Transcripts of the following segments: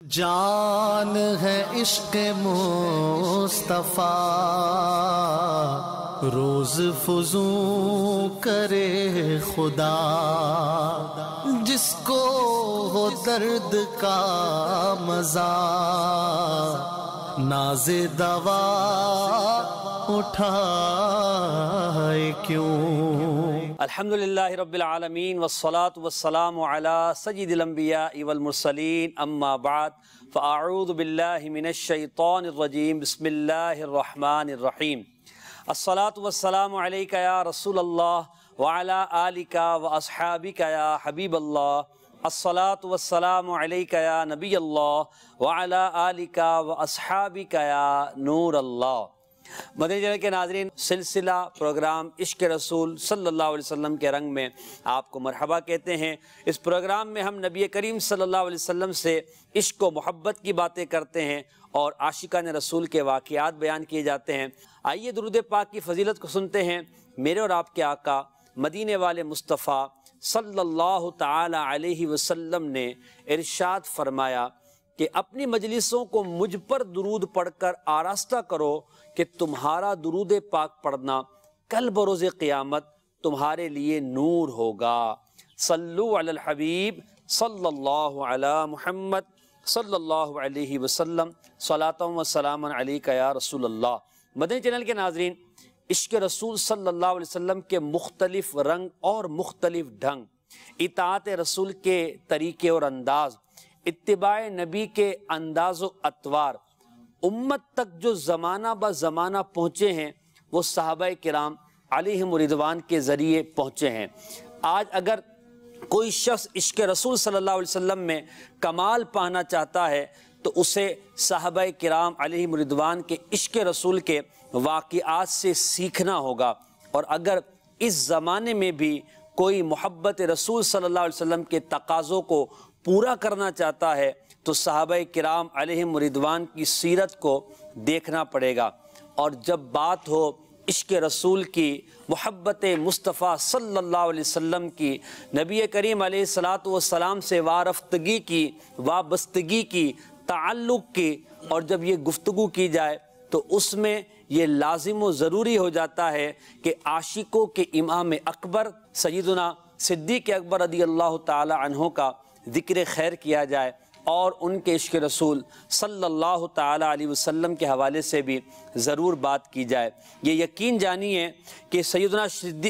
جان ہے عشق مصطفیٰ، روز فزوں کرے خدا، جس کو ہو درد کا مزہ ناز دوا اٹھائے کیوں۔ الحمدللہ رب العالمین والصلاة والسلام علی سید الانبیاء والمرسلین، اما بعد فاعوذ باللہ من الشیطان الرجیم، بسم اللہ الرحمن الرحیم۔ الصلاة والسلام علیک یا رسول اللہ وعلی آلک واصحابک یا حبیب اللہ۔ الصلاة والسلام علیک یا نبی اللہ وعلی آلک واصحابک یا نور اللہ۔ مدنی چینل کے ناظرین، سلسلہ پروگرام عشق رسول صلی اللہ علیہ وسلم کے رنگ میں آپ کو مرحبا کہتے ہیں۔ اس پروگرام میں ہم نبی کریم صلی اللہ علیہ وسلم سے عشق و محبت کی باتیں کرتے ہیں اور عاشقان رسول کے واقعات بیان کیے جاتے ہیں۔ آئیے درود پاک کی فضیلت کو سنتے ہیں۔ میرے اور آپ کے آقا مدینے والے مصطفیٰ صلی اللہ تعالی علیہ وسلم نے ارشاد فرمایا کہ اپنی مجلسوں کو مجھ پر درود پڑھ کر آراستہ کرو کہ تمہارا درود پاک پڑھنا کل بروز قیامت تمہارے لیے نور ہوگا۔ صلو علی الحبیب صلی اللہ علی محمد صلی اللہ علیہ وسلم، صلاۃ و سلام علیک یا رسول اللہ۔ مدنی چینل کے ناظرین، عشق رسول صلی اللہ علیہ وسلم کے مختلف رنگ اور مختلف ڈھنگ، اطاعت رسول کے طریقے اور انداز، اتباع نبی کے انداز و اطوار، امت تک جو زمانہ با زمانہ پہنچے ہیں وہ صحابہ کرام علیہم رضوان کے ذریعے پہنچے ہیں۔ آج اگر کوئی شخص عشق رسول صلی اللہ علیہ وسلم میں کمال پانا چاہتا ہے تو اسے صحابہ کرام علیہم رضوان کے عشق رسول کے واقعات سے سیکھنا ہوگا، اور اگر اس زمانے میں بھی کوئی محبت رسول صلی اللہ علیہ وسلم کے تقاضوں کو پورا کرنا چاہتا ہے تو صحابہ کرام علیہم رضوان کی سیرت کو دیکھنا پڑے گا۔ اور جب بات ہو عشق رسول کی، محبت مصطفیٰ صلی اللہ علیہ وسلم کی، نبی کریم علیہ الصلاۃ والسلام سے وارفتگی کی، وابستگی کی، تعلق کی، اور جب یہ گفتگو کی جائے تو اس میں یہ لازم و ضروری ہو جاتا ہے کہ عاشقوں کے امام اکبر سیدنا صدیق اکبر رضی اللہ تعالی عنہ کا ذکر خیر کیا جائے، اور ان کے عشق رسول صلی اللہ تعالی علیہ وسلم کے حوالے سے بھی ضرور بات کی جائے۔ یہ یقین جانیے کہ سیدنا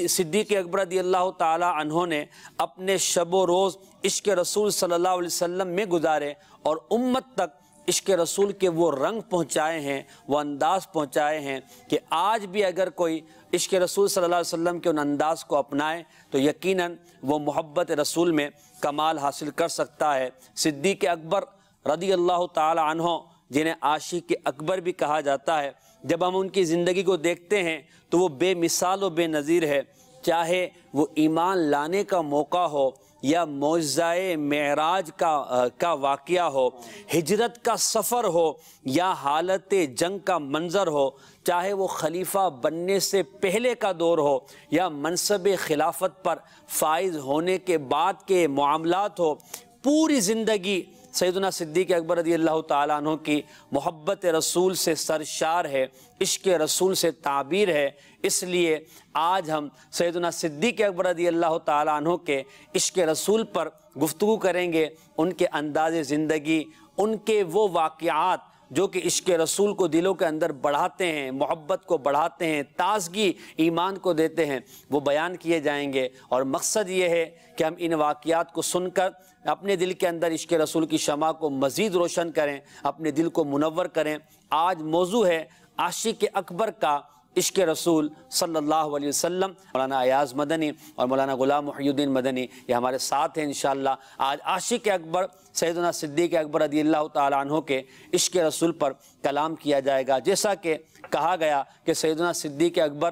صدیق اکبر رضی اللہ تعالی عنہ نے اپنے شب و روز عشق رسول صلی اللہ علیہ وسلم میں گزارے اور امت تک عشق رسول کے وہ رنگ پہنچائے ہیں، وہ انداز پہنچائے ہیں کہ آج بھی اگر کوئی عشق رسول صلی اللہ علیہ وسلم کے ان انداز کو اپنائے تو یقیناً وہ محبت رسول میں کمال حاصل کر سکتا ہے۔ صدیق اکبر رضی اللہ تعالی عنہ، جنہیں عاشق اکبر بھی کہا جاتا ہے، جب ہم ان کی زندگی کو دیکھتے ہیں تو وہ بے مثال و بے نظیر ہے، چاہے وہ ایمان لانے کا موقع ہو یا معجزہ معراج کا واقعہ ہو، ہجرت کا سفر ہو یا حالت جنگ کا منظر ہو، چاہے وہ خلیفہ بننے سے پہلے کا دور ہو یا منصب خلافت پر فائز ہونے کے بعد کے معاملات ہو، پوری زندگی سیدنا صدیق اکبر رضی اللہ تعالیٰ عنہ کی محبت رسول سے سرشار ہے، عشق رسول سے تعبیر ہے۔ اس لیے آج ہم سیدنا صدیق اکبر رضی اللہ تعالیٰ عنہ کے عشق رسول پر گفتگو کریں گے، ان کے انداز زندگی، ان کے وہ واقعات جو کہ عشق رسول کو دلوں کے اندر بڑھاتے ہیں، محبت کو بڑھاتے ہیں، تازگی ایمان کو دیتے ہیں، وہ بیان کیے جائیں گے۔ اور مقصد یہ ہے کہ ہم ان واقعات کو سن کر اپنے دل کے اندر عشق رسول کی شمع کو مزید روشن کریں، اپنے دل کو منور کریں۔ آج موضوع ہے عاشق اکبر کا عشق رسول صلی اللہ علیہ وسلم۔ مولانا ایاز مدنی اور مولانا غلام محی الدین مدنی یہ ہمارے ساتھ ہیں انشاءاللہ۔ آج عاشق اکبر سیدنا صدیق اکبر رضی اللہ تعالی عنہ کے عشق رسول پر کلام کیا جائے گا۔ جیسا کہ کہا گیا کہ سیدنا صدیق اکبر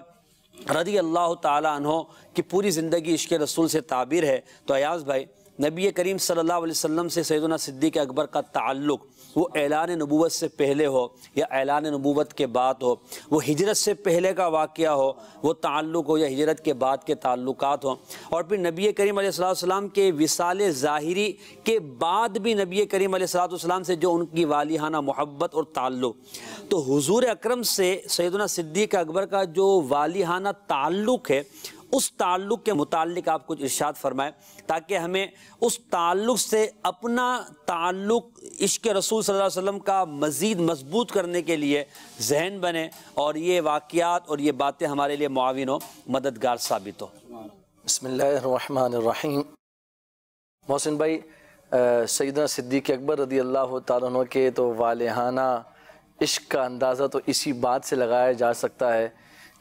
رضی اللہ تعالی عنہ کی پوری زندگی عشق رسول سے تعبیر ہے، تو ایاز بھائی نبی کریم صلی اللہ علیہ وسلم سے سیدنا صدیق اکبر کا تعلق وہ اعلان نبوت سے پہلے ہو یا اعلان نبوت کے بعد ہو، وہ ہجرت سے پہلے کا واقعہ ہو وہ تعلق ہو یا ہجرت کے بعد کے تعلقات ہوں، اور پھر نبی کریم علیہ السلام کے وصال ظاہری کے بعد بھی نبی کریم علیہ السلام سے جو ان کی والہانہ محبت اور تعلق، تو حضور اکرم سے سیدنا صدیق اکبر کا جو والہانہ تعلق ہے اس تعلق کے متعلق آپ کچھ ارشاد فرمائیں تاکہ ہمیں اس تعلق سے اپنا تعلق عشق رسول صلی اللہ علیہ وسلم کا مزید مضبوط کرنے کے لیے ذہن بنے اور یہ واقعات اور یہ باتیں ہمارے لیے معاون و مددگار ثابت ہو۔ بسم اللہ الرحمن الرحیم۔ محسن بھائی، سیدنا صدیق اکبر رضی اللہ تعالیٰ عنہ کے تو والہانہ عشق کا اندازہ تو اسی بات سے لگایا جا سکتا ہے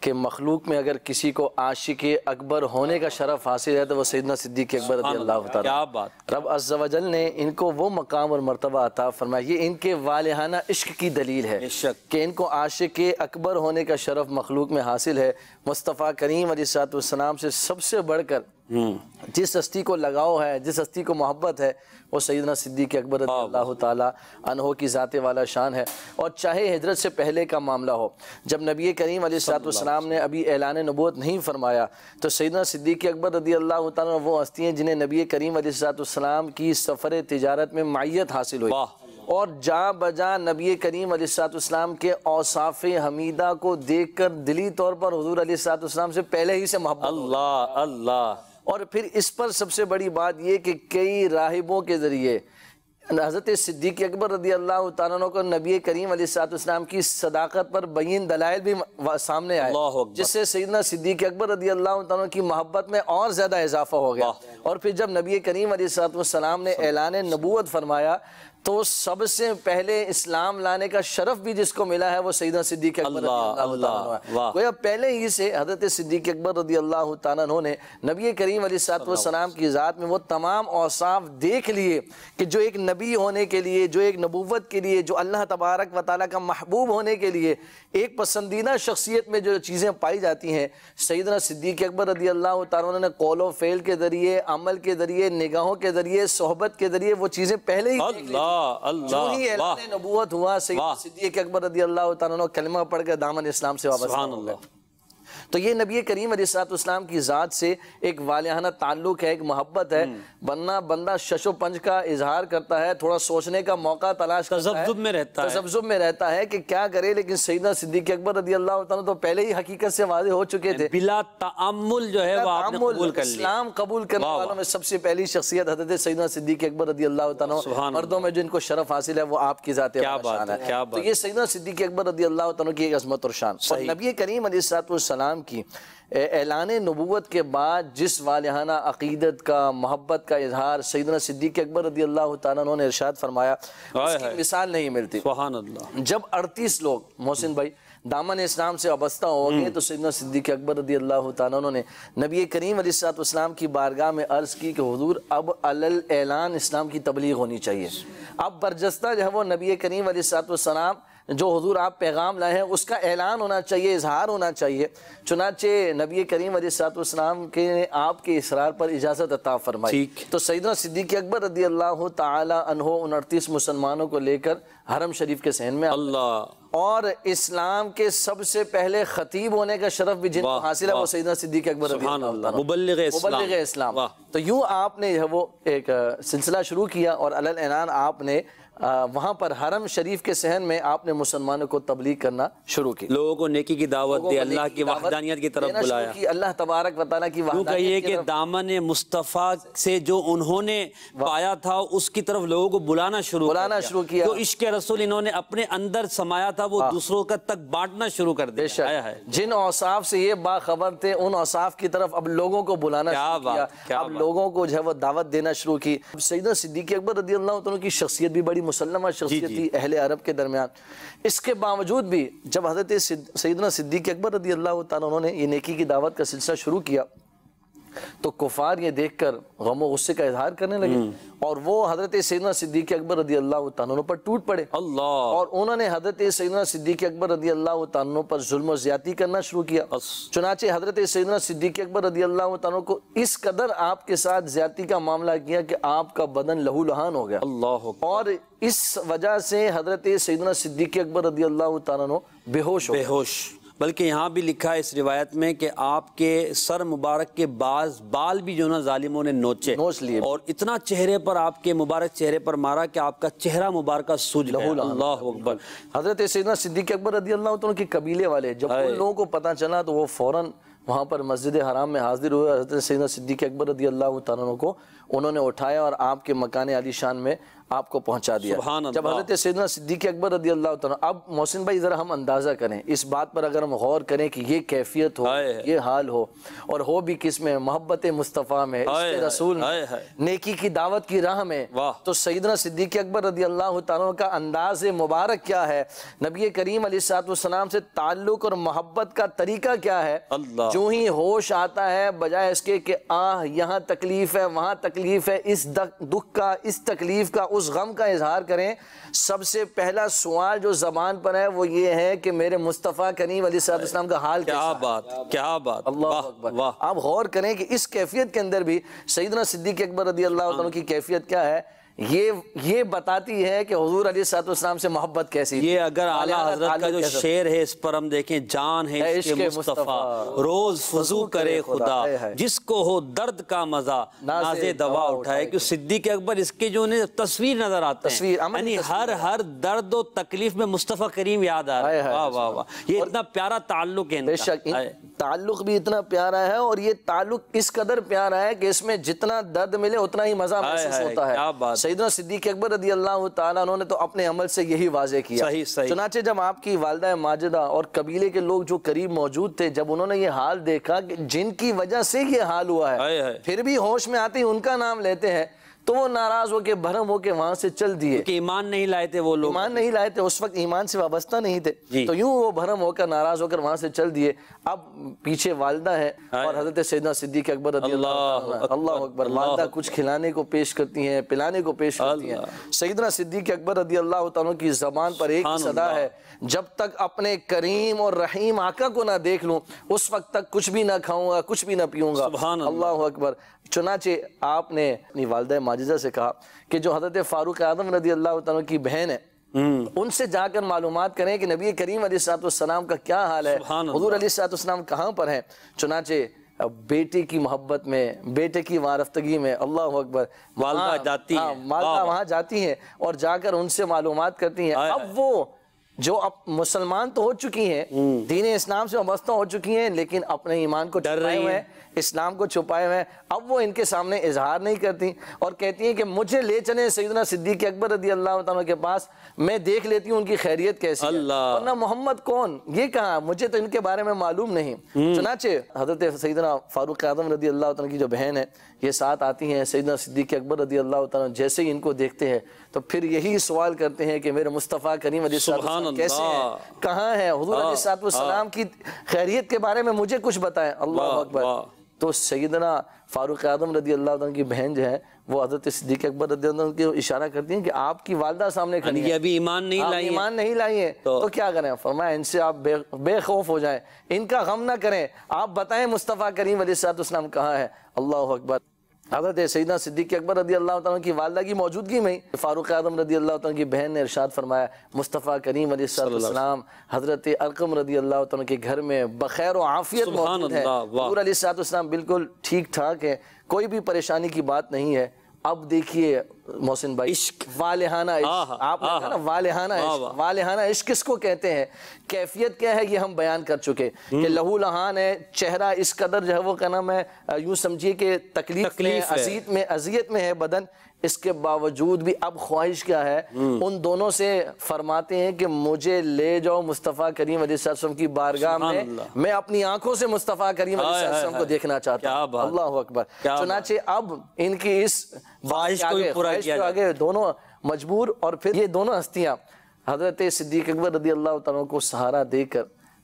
کہ مخلوق میں اگر کسی کو عاشق اکبر ہونے کا شرف حاصل ہے تو وہ سیدنا صدیق اکبر رضی اللہ تعالیٰ۔ کیا بات! رب عز و جل نے ان کو وہ مقام اور مرتبہ عطا فرمایا، یہ ان کے والہانہ عشق کی دلیل ہے کہ ان کو عاشق اکبر ہونے کا شرف مخلوق میں حاصل ہے۔ مصطفیٰ کریم علیہ السلام سے سب سے بڑھ کر جس ہستی کو لگاؤ ہے، جس ہستی کو محبت ہے، وہ سیدنا صدیق اکبر رضی اللہ تعالیٰ عنہ کی ذات والا شان ہے۔ اور چاہے ہجرت سے پہلے کا معاملہ ہو، جب نبی کریم علیہ السلام نے ابھی اعلان نبوت نہیں فرمایا تو سیدنا صدیق اکبر رضی اللہ تعالیٰ عنہ وہ ہستی ہیں جنہیں نبی کریم علیہ السلام کی سفر تجارت میں معیت حاصل ہوئی، اور جا بجا نبی کریم علیہ السلام کے اوصاف حمیدہ کو دیکھ کر دلی طور پر حضور علیہ السلام سے پہلے ہی سے محبت اللہ اللہ۔ اور پھر اس پر سب سے بڑی بات یہ کہ کئی راہبوں کے ذریعے حضرت صدیق اکبر رضی اللہ تعالیٰ عنہ کو نبی کریم علیہ السلام کی صداقت پر بین دلائل بھی سامنے آئے، جس سے سیدنا صدیق اکبر رضی اللہ تعالیٰ عنہ کی محبت میں اور زیادہ اضافہ ہو گیا۔ اور پھر جب نبی کریم علیہ السلام نے اعلان نبوت فرمایا تو سب سے پہلے اسلام لانے کا شرف بھی جس کو ملا ہے وہ سیدنا صدیق اکبر رضی اللہ تعالیٰ عنہ ہے۔ گویا پہلے ہی سے حضرت صدیق اکبر رضی اللہ تعالیٰ عنہ نے نبی کریم علیہ السلام کی ذات میں وہ تمام اوصاف دیکھ لیے کہ جو ایک نبی ہونے کے لیے، جو ایک نبوت کے لیے، جو اللہ تبارک و تعالیٰ کا محبوب ہونے کے لیے ایک پسندیدہ شخصیت میں جو چیزیں پائی جاتی ہیں، سیدنا صدیق اکبر رضی اللہ تعالیٰ عنہ نے قول و فعل کے ذریعے، عمل کے ذریعے، نگاہوں کے ذریعے، صحبت کے ذریعے وہ چیزیں پہلے ہی دیکھ لی۔ جو ہی اعلان نبوت ہوا سیدنا صدیق اکبر رضی اللہ تعالیٰ عنہ کلمہ پڑھ کر دامن اسلام سے وابستہ ہو گئے۔ تو یہ نبی کریم علیہ السلام کی ذات سے ایک والہانہ تعلق ہے، ایک محبت ہے، ورنہ بندہ شش و پنج کا اظہار کرتا ہے، تھوڑا سوچنے کا موقع تلاش کرتا ہے، تذبذب میں رہتا ہے کہ کیا کرے، لیکن سیدنا صدیق اکبر رضی اللہ تعالیٰ تو پہلے ہی حقیقت سے واضح ہو چکے تھے۔ بلا تعمل جو ہے وہ آپ نے قبول کر لیا۔ اسلام قبول کرنے والوں میں سب سے پہلی شخصیت حضرت سیدنا صدیق اکبر رضی اللہ تعالیٰ، مردوں میں جن کو شرف حاصل ہے وہ آپ کی ذات شان ہے۔ تو یہ سیدنا صدیق اکبر رضی اللہ تعالیٰ کی ایک عظمت اور شان۔ اور نبی کریم علیہ السلام کی اعلان نبوت کے بعد جس والہانہ عقیدت کا، محبت کا اظہار سیدنا صدیق اکبر رضی اللہ تعالیٰ عنہ نے ارشاد فرمایا، اس کی مثال نہیں ملتی۔ سبحان اللہ۔ جب 38 لوگ محسن بھائی دامن اسلام سے وابستہ ہو گئے تو سیدنا صدیق اکبر رضی اللہ تعالیٰ عنہ نے نبی کریم علیہ السلام کی بارگاہ میں عرض کی کہ حضور اب علل اعلان اسلام کی تبلیغ ہونی چاہیے، اب برجستہ جو ہے وہ نبی کریم علیہ السلام جو حضور آپ پیغام لائے ہیں اس کا اعلان ہونا چاہیے، اظہار ہونا چاہیے۔ چنانچہ نبی کریم علیہ السلام کے آپ کے اصرار پر اجازت عطا فرمائی تو سیدنا صدیق اکبر رضی اللہ تعالی عنہ 29 مسلمانوں کو لے کر حرم شریف کے صحن میں اللہ، اور اسلام کے سب سے پہلے خطیب ہونے کا شرف بھی جن کو حاصل ہے وہ سیدنا صدیق اکبر رضی اللہ عنہ، مبلغ اسلام۔ تو یوں آپ نے وہ ایک سلسلہ شروع کیا اور علل اعلان آپ نے وہاں پر حرم شریف کے صحن میں آپ نے مسلمانوں کو تبلیغ کرنا شروع کی، لوگوں کو نیکی کی دعوت دی، اللہ کی وحدانیت کی طرف بلایا، اللہ تبارک و تعالیٰ کی وحدانیت کی طرف، کہ دامن مصطفیٰ سے جو انہوں نے پایا تھا اس کی طرف لوگوں کو بلانا شروع کیا، جو عشق رسول انہوں نے اپنے اندر سمایا تھا وہ دوسروں تک بانٹنا شروع کر دیا۔ جن اوصاف سے یہ باخبر تھے ان اوصاف کی طرف اب لوگوں کو بلانا شروع کیا، اب لوگوں کو جو ہے وہ دعوت دینا شروع کی۔ سیدنا صدیق اکبر رضی اللہ عنہ کی شخصیت بھی بڑی مسلمہ شخصیت تھی اہل عرب کے درمیان۔ اس کے باوجود بھی جب حضرت سیدنا صدیق اکبر رضی اللہ تعالیٰ عنہ نے یہ نیکی کی دعوت کا سلسلہ شروع کیا تو کفار یہ دیکھ کر غم و غصے کا اظہار کرنے لگے اور وہ حضرت سیدنا صدیق اکبر رضی اللہ تعالیٰ عنہ پر ٹوٹ پڑے اور انہوں نے حضرت سیدنا صدیق اکبر رضی اللہ تعالیٰ عنہ پر ظلم و زیادتی کرنا شروع کیا. چنانچہ حضرت سیدنا صدیق اکبر رضی اللہ تعالیٰ عنہ کو اس قدر آپ کے ساتھ زیادتی کا معاملہ کیا کہ آپ کا بدن لہو لہان ہو گیا اور اس وجہ سے حضرت سیدنا صدیق اکبر رضی اللہ تعالیٰ عنہ بے ہوش ہو گئے. بلکہ یہاں بھی لکھا ہے اس روایت میں کہ آپ کے سر مبارک کے بعض بال بھی جو نا ظالموں نے نوچ لیے اور اتنا چہرے پر آپ کے مبارک چہرے پر مارا کہ آپ کا چہرہ مبارکہ سوج گیا. اللہ اکبر. حضرت سیدنا صدیق اکبر رضی اللہ عنہ کے قبیلے والے جب ان لوگوں کو پتہ چلا تو وہ فوراً وہاں پر مسجد حرام میں حاضر ہوئے. حضرت سیدنا صدیق اکبر رضی اللہ تعالیٰ عنہ کو انہوں نے اٹھایا اور آپ کے مکان عالی شان میں آپ کو پہنچا دیا. جب حضرت سیدنا صدیق اکبر رضی اللہ تعالیٰ اب محسن بھائی ذرا ہم اندازہ کریں اس بات پر اگر ہم غور کریں کہ یہ کیفیت ہو یہ حال ہو اور ہو بھی کس میں محبت مصطفیٰ میں عشق رسول میں نیکی کی دعوت کی راہ میں تو سیدنا صدیق اکبر رضی اللہ تعالیٰ کا انداز مبارک کیا ہے, نبی کریم علیہ السلام سے تعلق اور محبت کا طریقہ کیا ہے. جو ہی ہوش آتا ہے بجائے اس کے کہ یہاں تکلیف ہے وہاں تکلیف ہے, اس دکھ کا اس تکلیف کا اس غم کا اظہار کریں, سب سے پہلا سوال جو زبان پر ہے وہ یہ ہے کہ میرے مصطفیٰ کریم علیہ السلام کا حال کیا بات کیا بات. اللہ اکبر. آپ غور کریں کہ اس کیفیت کے اندر بھی سیدنا صدیق اکبر رضی اللہ عنہ کی کیفیت کیا ہے, یہ بتاتی ہے کہ حضور علیہ السلام سے محبت کیسی. یہ اگر اعلیٰ حضرت کا جو شعر ہے اس پر ہم دیکھیں, جان ہے عشق مصطفیٰ روز فضو کرے خدا, جس کو ہو درد کا مزہ ناز دوا اٹھائے. کہ صدیق اکبر اس کے جو تصویر نظر آتا ہے, یعنی ہر درد و تکلیف میں مصطفیٰ کریم یاد آ رہا ہے. واہ واہ واہ, یہ اتنا پیارا تعلق ہے. بے شک تعلق بھی اتنا پیارا ہے اور یہ تعلق اس قدر پیارا ہے کہ اس میں جتنا درد ملے اتنا ہی مزہ محسوس ہوتا ہے. سیدنا صدیق اکبر رضی اللہ تعالیٰ عنہ نے تو اپنے عمل سے یہی واضح کیا. چنانچہ جب آپ کی والدہ ماجدہ اور قبیلے کے لوگ جو قریب موجود تھے جب انہوں نے یہ حال دیکھا کہ جن کی وجہ سے یہ حال ہوا ہے پھر بھی ہوش میں آتے ہی ان کا نام لیتے ہیں تو وہ ناراض ہو کے بھرم ہو کے وہاں سے چل دیے. کہ ایمان نہیں لائے تھے وہ لوگ, ایمان نہیں لائے تھے اس وقت, ایمان سے وابستہ نہیں تھے تو یوں وہ بھرم ہو کر ناراض ہو کر وہاں سے چل دیے. اب پیچھے والدہ ہے اور حضرت سیدنا صدیق اکبر رضی اللہ اکبر. والدہ کچھ کھلانے کو پیش کرتی ہیں, پلانے کو پیش کرتی ہیں. سیدنا صدیق اکبر رضی اللہ تعالیٰ کی زبان پر ایک صدا ہے, جب تک اپنے کریم اور رحیم آقا کو نہ دیکھ لوں اس وقت تک کچھ بھی نہ کھاؤں گا کچھ بھی نہ پیوں گا. اللہ اکبر. چنانچہ آپ نے اپنی والدہ ماجدہ سے کہا کہ جو حضرت فاروق اعظم رضی اللہ تعالیٰ کی بہن ہے ان سے جا کر معلومات کریں کہ نبی کریم علیہ السلام کا کیا حال ہے, حضور علیہ السلام کہاں پر ہیں. چنانچہ بیٹے کی محبت میں بیٹے کی وارفتگی میں اللہ اکبر والدہ وہاں جاتی ہیں اور جا کر ان سے معلومات کرتی ہیں. اب وہ جو اب مسلمان تو ہو چکی ہیں, دین اسلام سے وابستہ ہو چکی ہیں, لیکن اپنے ایمان کو ڈر رہے ہیں, اسلام کو چھپائے ہوئے ہیں. اب وہ ان کے سامنے اظہار نہیں کرتی اور کہتی ہیں کہ مجھے لے چلیں سیدنا صدیق اکبر رضی اللہ تعالیٰ کے پاس, میں دیکھ لیتی ہوں ان کی خیریت کیسی ہے. ورنہ محمد کون یہ کہاں, مجھے تو ان کے بارے میں معلوم نہیں. چنانچہ حضرت سیدنا فاروق اعظم رضی اللہ تعالیٰ کی جو بہن ہے یہ ساتھ آتی ہیں. سیدنا صدیق اکبر رضی اللہ تعالیٰ جیسے ہی ان کو دیکھتے ہیں تو پھر یہی سوال کرتے ہیں کہ میرے مصطفیٰ کریم علیہ السلام کیسے ہیں, کہاں ہیں, حضور علیہ السلام کی خیریت کے بارے میں مجھے کچھ بتائیں. اللہ اکبر. تو سیدنا فاروق اعظم رضی اللہ عنہ کی بہن جو ہے وہ حضرت صدیق اکبر رضی اللہ عنہ کو اشارہ کرتی ہیں کہ آپ کی والدہ سامنے کھڑی ہیں, ابھی ایمان نہیں لائی ہیں تو کیا کریں. فرمایا ان سے آپ بے خوف ہو جائیں, ان کا غم نہ کریں, آپ بتائیں مصطفیٰ کریم علیہ السلام کہاں ہے. اللہ اکبر. حضرت سیدنا صدیق اکبر رضی اللہ تعالیٰ کی والدہ کی موجودگی میں فاروق اعظم رضی اللہ تعالیٰ کی بہن نے ارشاد فرمایا مصطفیٰ کریم علیہ السلام حضرت ارقم رضی اللہ تعالیٰ کے گھر میں بخیر و عافیت موجود ہے. حضور علیہ السلام بالکل ٹھیک ٹھاک ہے, کوئی بھی پریشانی کی بات نہیں ہے. اب دیکھیے محسن بھائی, عشق والہانہ عشق, آپ نے کہا نا والہانہ عشق, والہانہ عشق کس کو کہتے ہیں, کیفیت کیا ہے یہ ہم بیان کر چکے کہ لہو لہان ہے, چہرہ اس قدر جو ہے وہ کیا نام ہے یوں سمجھیے کہ تکلیف میں اذیت میں ہے بدن, اس کے باوجود بھی اب خواہش کیا ہے, ان دونوں سے فرماتے ہیں کہ مجھے لے جاؤ مصطفیٰ کریم علیہ السلام کی بارگاہ میں اپنی آنکھوں سے مصطفیٰ کریم علیہ السلام کو دیکھنا چاہتا ہوں. اللہ اکبر. چنانچہ اب ان کی اس خواہش کو آگے دونوں مجبور, اور پھر یہ دونوں ہستیاں حضرت صدیق اکبر رضی اللہ تعالیٰ کو سہارا دے کر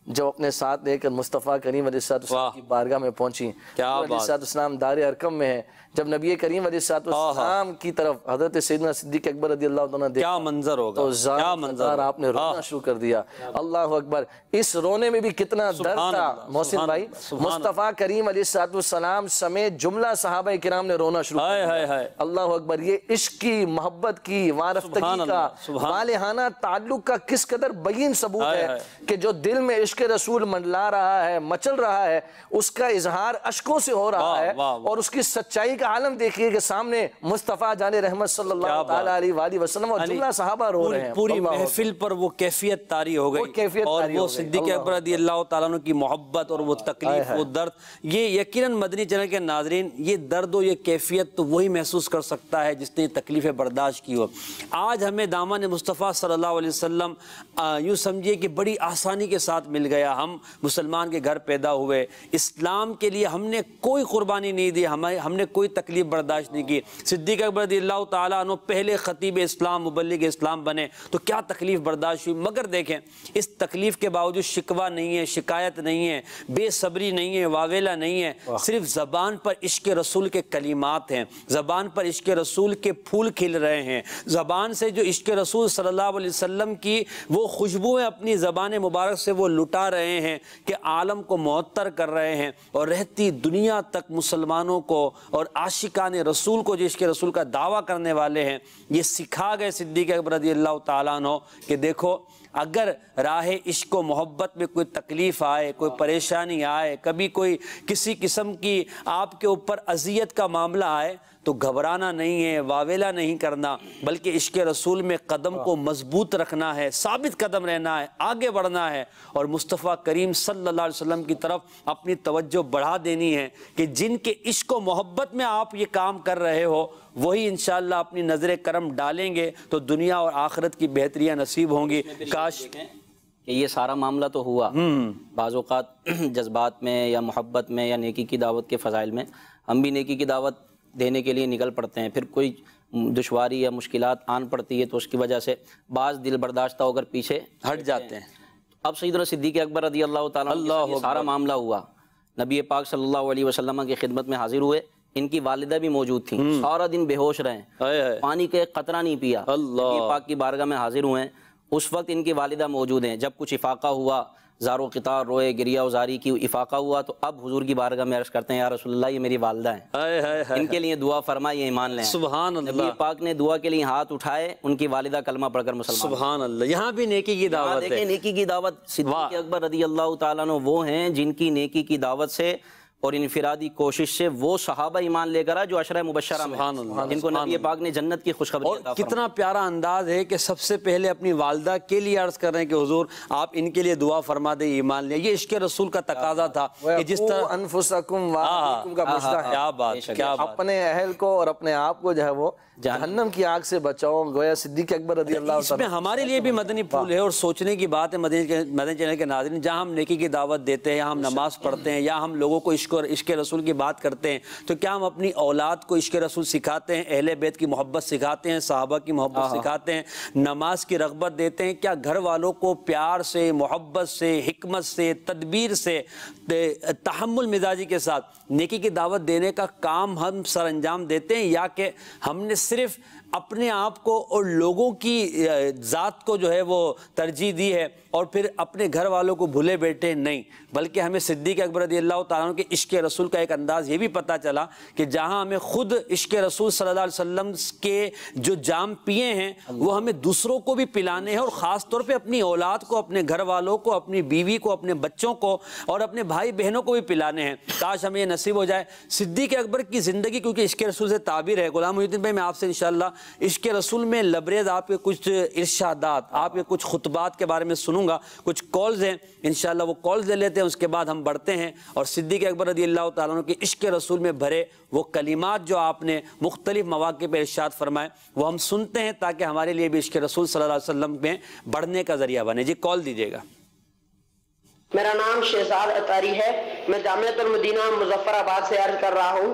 جو اپنے ساتھ لے کر مصطفیٰ کریم علیہ السلام کی بارگاہ میں پہنچی. علیہ السلام دار ارقم میں ہے. جب نبی کریم علیہ السلام کی طرف حضرت سیدنا صدیق اکبر رضی اللہ عنہ دیکھا, کیا منظر ہوگا, تو کیا منظر, آپ نے رونا شروع کر دیا. اللہ اکبر. اس رونے میں بھی کتنا درد تھا محسن بھائی. مصطفیٰ کریم علیہ السلام سمیت جملہ صحابہ کرام نے رونا شروع کر دیا. اللہ اکبر. یہ عشق کی, محبت کی, معرفتگی کا, والہانہ تعلق کا کس قدر بین ثبوت ہے کہ جو دل میں عشق رسول منڈلا رہا ہے, مچل رہا ہے, اس کا اظہار اشکوں سے ہو رہا ہے. اور اس کی سچائی کا عالم دیکھیے کہ سامنے مصطفیٰ جان رحمت صلی اللہ تعالیٰ علیہ وآلہ وسلم اور جملہ صحابہ رو رہے ہیں. پوری محفل پر وہ کیفیت طاری ہو گئی, اور وہ صدیق اکبر رضی اللہ تعالیٰ عنہ کی محبت اور وہ تکلیف, وہ درد. یہ یقیناً مدنی چینل کے ناظرین, یہ درد و یہ کیفیت تو وہی محسوس کر سکتا ہے جس نے تکلیفیں برداشت کی ہو. آج ہمیں دامن مصطفیٰ صلی اللہ علیہ وسلم یوں سمجھیے کہ بڑی آسانی کے ساتھ مل گیا. ہم مسلمان کے گھر پیدا ہوئے, اسلام کے لیے ہم نے کوئی قربانی نہیں دی, ہم نے کوئی تکلیف برداشت نہیں کی. صدیق اکبر رضی اللہ تعالیٰ عنہ پہلے خطیب اسلام, مبلغ اسلام بنے تو کیا تکلیف برداشت ہوئی. مگر دیکھیں اس تکلیف کے باوجود شکوہ نہیں ہے, شکایت نہیں ہے, بے صبری نہیں ہے, واویلا نہیں ہے. صرف زبان پر عشق رسول کے کلمات ہیں, زبان پر عشق رسول کے پھول کھل رہے ہیں, زبان سے جو عشق رسول صلی اللہ علیہ وسلم کی وہ خوشبوئیں اپنی زبان مبارک سے وہ لٹا رہے ہیں کہ عالم کو معطر کر رہے ہیں. اور رہتی دنیا تک مسلمانوں کو اور عاشقان رسول کو جو عشق رسول کا دعویٰ کرنے والے ہیں, یہ سکھا گئے صدیق اکبر رضی اللہ تعالیٰ عنہ کہ دیکھو اگر راہ عشق و محبت میں کوئی تکلیف آئے, کوئی پریشانی آئے, کبھی کوئی کسی قسم کی آپ کے اوپر اذیت کا معاملہ آئے تو گھبرانا نہیں ہے, واویلا نہیں کرنا, بلکہ عشق رسول میں قدم کو مضبوط رکھنا ہے, ثابت قدم رہنا ہے, آگے بڑھنا ہے, اور مصطفیٰ کریم صلی اللہ علیہ وسلم کی طرف اپنی توجہ بڑھا دینی ہے کہ جن کے عشق و محبت میں آپ یہ کام کر رہے ہو وہی انشاءاللہ اپنی نظر کرم ڈالیں گے تو دنیا اور آخرت کی بہتریاں نصیب ہوں گی. کاش کہ یہ سارا معاملہ تو ہوا, بعض اوقات جذبات میں یا محبت میں یا نیکی کی دعوت کے فضائل میں ہم بھی نیکی کی دعوت دینے کے لیے نکل پڑتے ہیں, پھر کوئی دشواری یا مشکلات آن پڑتی ہے تو اس کی وجہ سے بعض دل برداشتہ ہو کر پیچھے ہٹ جاتے ہیں. اب سیدنا صدیق اکبر رضی اللہ تعالیٰ عنہ یہ سارا معاملہ ہوا, نبی پاک صلی اللہ علیہ وسلم کی خدمت میں حاضر ہوئے. ان کی والدہ بھی موجود تھیں, سارا دن بے ہوش رہے, پانی کا ایک قطرہ نہیں پیا. نبی پاک کی بارگاہ میں حاضر ہوئے, اس وقت ان کی والدہ موجود ہیں. جب کچھ افاقہ ہوا, زار و قطار روئے, گریہ وزاری کی, افاقہ ہوا, تو اب حضور کی بارگاہ میں عرض کرتے ہیں یا رسول اللہ یہ میری والدہ ہیں, ان کے لیے دعا فرمائے, یہ ایمان لیں. سبحان اللہ. نبی پاک نے دعا کے لیے ہاتھ اٹھائے, ان کی والدہ کلمہ پڑھ کر مسلمان. سبحان اللہ. یہاں بھی نیکی کی دعوت ہے. دیکھیں نیکی کی دعوت. صدیق اکبر رضی اللہ تعالیٰ عنہ وہ ہیں جن کی نیکی کی دعوت سے اور انفرادی کوشش سے وہ صحابہ ایمان لے کر آئے جو عشرہ مبشرہ میں, جن کو نبی پاک نے جنت کی خوشخبری عطا فرمائی. کتنا پیارا انداز ہے کہ سب سے پہلے اپنی والدہ کے لیے عرض کر رہے ہیں کہ حضور آپ ان کے لیے دعا فرما دیں, ایمان لیں. یہ عشق رسول کا تقاضا تھا کہ جس طرح انفسکم واہلیکم کا مشتہ ہے, کیا بات, کیا بات, اپنے اہل کو اور اپنے آپ کو جو ہے وہ جہنم کی آگ سے بچاؤ. گویا صدیق اکبر رضی اللہ اس میں ہمارے لیے بھی مدنی پھول ہے اور سوچنے کی بات ہے مدنی چینل کے ناظرین. جہاں ہم نیکی کی دعوت دیتے ہیں, یا ہم نماز پڑھتے ہیں, یا ہم لوگوں کو عشق رسول کی بات کرتے ہیں, تو کیا ہم اپنی اولاد کو عشق رسول سکھاتے ہیں, اہل بیت کی محبت سکھاتے ہیں, صحابہ کی محبت سکھاتے ہیں, نماز کی رغبت دیتے ہیں؟ کیا گھر والوں کو پیار سے, محبت سے, حکمت سے, تدبیر سے, تحمل مزاجی کے ساتھ نیکی کی دعوت دینے کا کام ہم سر انجام دیتے ہیں, یا کہ ہم نے صرف اپنے آپ کو اور لوگوں کی ذات کو جو ہے وہ ترجیح دی ہے اور پھر اپنے گھر والوں کو بھولے بیٹھے؟ نہیں, بلکہ ہمیں صدیق اکبر رضی اللہ تعالیٰ عنہ کے عشق رسول کا ایک انداز یہ بھی پتہ چلا کہ جہاں ہمیں خود عشق رسول صلی اللہ علیہ وسلم کے جو جام پیے ہیں وہ ہمیں دوسروں کو بھی پلانے ہیں, اور خاص طور پہ اپنی اولاد کو, اپنے گھر والوں کو, اپنی بیوی کو, اپنے بچوں کو اور اپنے بھائی بہنوں کو بھی پلانے ہیں. کاش ہمیں یہ نصیب ہو جائے. صدیق اکبر کی زندگی کیونکہ عشق رسول سے تعبیر ہے. غلام محی الدین بھائی, میں آپ سے انشاءاللہ عشق رسول میں لبریز آپ کے کچھ ارشادات, آپ کے کچھ خطبات کے بارے میں سنوں گا. کچھ کالز ہیں انشاءاللہ, وہ کالز لے لیتے ہیں, اس کے بعد ہم بڑھتے ہیں اور صدیق اکبر رضی اللہ تعالیٰ عنہ کے عشق رسول میں بھرے وہ کلمات جو آپ نے مختلف مواقع پہ ارشاد فرمائے وہ ہم سنتے ہیں تاکہ ہمارے لیے بھی عشق رسول صلی اللہ علیہ وسلم میں بڑھنے کا ذریعہ بنے. جی کال دیجیے گا. میرا نام شہزاد اتاری ہے, میں جامعۃ المدینہ مظفر آباد سے عرض کر رہا ہوں.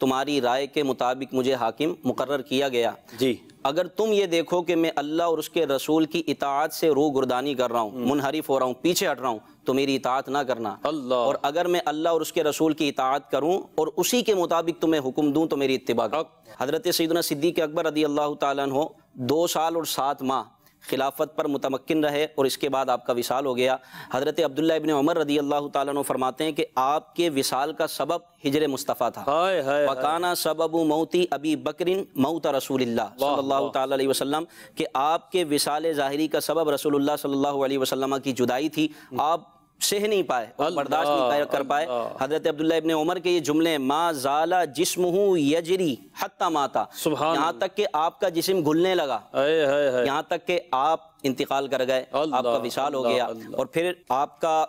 تمہاری رائے کے مطابق مجھے حاکم مقرر کیا گیا۔ جی، اگر تم یہ دیکھو کہ میں اللہ اور اس کے رسول کی اطاعت سے رو گردانی کر رہا ہوں، منحرف ہو رہا ہوں، پیچھے ہٹ رہا ہوں، تو میری اطاعت نہ کرنا۔ اللہ۔ اور اگر میں اللہ اور اس کے رسول کی اطاعت کروں اور اسی کے مطابق تمہیں حکم دوں تو میری اتباع کرو۔ حضرت سیدنا صدیق اکبر رضی اللہ تعالیٰ عنہ 2 سال اور 7 ماہ خلافت پر متمکن رہے اور اس کے بعد آپ کا وصال ہو گیا۔ حضرت عبداللہ ابن عمر رضی اللہ تعالیٰ عنہ فرماتے ہیں کہ آپ کے وصال کا سبب ہجر مصطفیٰ تھا۔ وَكَانَ سَبَبُ مَوْتِ أَبِي بَكْرٍ مَوْتَ رسول اللہ صلی اللہ تعالیٰ علیہ وسلم، کہ آپ کے وصال ظاہری کا سبب رسول اللہ صلی اللہ علیہ وسلم کی جدائی تھی۔ آپ سہ نہیں پائے اور برداشت نہیں کر پائے۔ حضرت عبداللہ ابن عمر کے یہ جملے ما زال جسمہ یجری حتی ماتا، یہاں تک کہ آپ کا جسم گھلنے لگا، یہاں تک کہ آپ انتقال کر گئے، آپ کا وصال ہو گیا۔ اور پھر آپ کا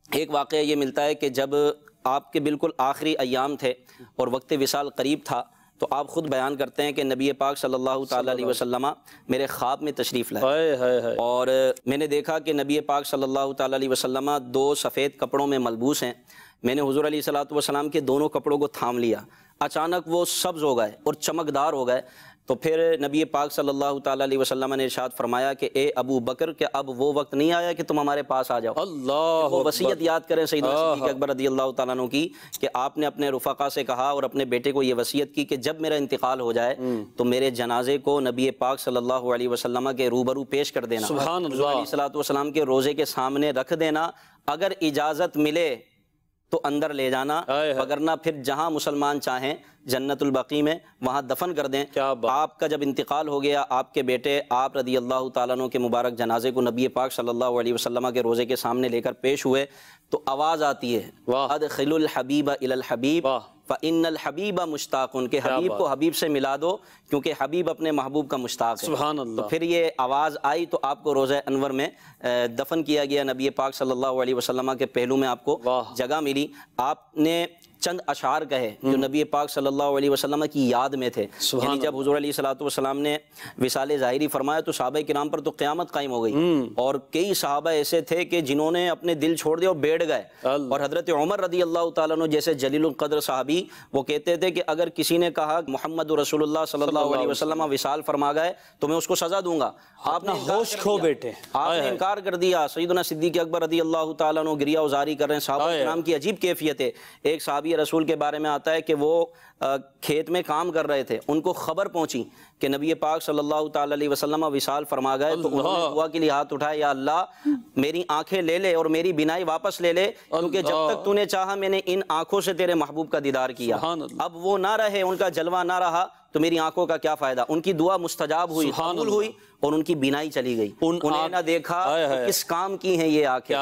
ایک واقعہ یہ ملتا ہے کہ جب آپ کے بالکل آخری ایام تھے اور وقت وصال قریب تھا تو آپ خود بیان کرتے ہیں کہ نبی پاک صلی اللہ تعالیٰ علیہ وسلم میرے خواب میں تشریف لائے اور میں نے دیکھا کہ نبی پاک صلی اللہ تعالیٰ علیہ وسلم 2 سفید کپڑوں میں ملبوس ہیں۔ میں نے حضور علیہ السلام کے دونوں کپڑوں کو تھام لیا، اچانک وہ سبز ہو گئے اور چمکدار ہو گئے۔ تو پھر نبی پاک صلی اللہ تعالیٰ علیہ وسلم نے ارشاد فرمایا کہ اے ابو بکر، کہ اب وہ وقت نہیں آیا کہ تم ہمارے پاس آ جاؤ۔ اللہ، وہ وصیت یاد کریں سیدنا صدیق اکبر رضی اللہ تعالیٰ عنہ کی، کہ آپ نے اپنے رفقا سے کہا اور اپنے بیٹے کو یہ وصیت کی کہ جب میرا انتقال ہو جائے تو میرے جنازے کو نبی پاک صلی اللہ علیہ وسلم کے روبرو پیش کر دینا، سبحان اللہ، حضور علیہ السلام کے روزے کے سامنے رکھ دینا، اگر اجازت ملے تو اندر لے جانا، وگرنہ پھر جہاں مسلمان چاہیں جنت البقیع میں وہاں دفن کر دیں۔ آپ کا جب انتقال ہو گیا، آپ کے بیٹے آپ رضی اللہ تعالیٰ عنہ کے مبارک جنازے کو نبی پاک صلی اللہ علیہ وسلم کے روزے کے سامنے لے کر پیش ہوئے تو آواز آتی ہے ادخلوا الحبیب الی الحبیب فإن الحبیب مشتاق، کہ حبیب کو حبیب سے ملا دو کیونکہ حبیب اپنے محبوب کا مشتاق ہے۔ سبحان اللہ۔ تو پھر یہ آواز آئی تو آپ کو روضہ انور میں دفن کیا گیا، نبی پاک صلی اللہ علیہ وسلم کے پہلو میں آپ کو جگہ ملی۔ آپ نے چند اشعار کہے جو نبی پاک صلی اللہ علیہ وسلم کی یاد میں تھے، یعنی جب حضور علیہ السلام نے وصال ظاہری فرمایا تو صحابہ کرام پر تو قیامت قائم ہو گئی، اور کئی صحابہ ایسے تھے کہ جنہوں نے اپنے دل چھوڑ دیا اور بیٹھ گئے۔ اور حضرت عمر رضی اللہ تعالیٰ عنہ جیسے جلیل القدر صحابی، وہ کہتے تھے کہ اگر کسی نے کہا محمد رسول اللہ صلی اللہ علیہ وسلم وصال فرما گئے تو میں اس کو سزا دوں گا، آپ نے ہوش کھو بیٹھے، آپ نے انکار کر دیا۔ سیدنا صدیق اکبر رضی اللہ تعالیٰ عنہ گریہ وزاری کر رہے ہیں۔ صحابہ کرام کی عجیب کیفیت ہے۔ ایک صحابی رسول کے بارے میں آتا ہے کہ وہ کھیت میں کام کر رہے تھے، ان کو خبر پہنچی کہ نبی پاک صلی اللہ تعالیٰ علیہ وسلم وصال فرما گئے، تو انہوں نے دعا کے لیے ہاتھ اٹھایا، یا اللہ میری آنکھیں لے لے اور میری بینائی واپس لے لے، کیونکہ جب تک تو نے چاہا میں نے ان آنکھوں سے تیرے محبوب کا دیدار کیا، اب وہ نہ رہے، ان کا جلوہ نہ رہا تو میری آنکھوں کا کیا فائدہ۔ ان کی دعا مستجاب ہوئی، قبول ہوئی، اور ان کی بینائی چلی گئی۔ انہیں نہ دیکھا تو کس کام کی ہیں یہ آنکھیں،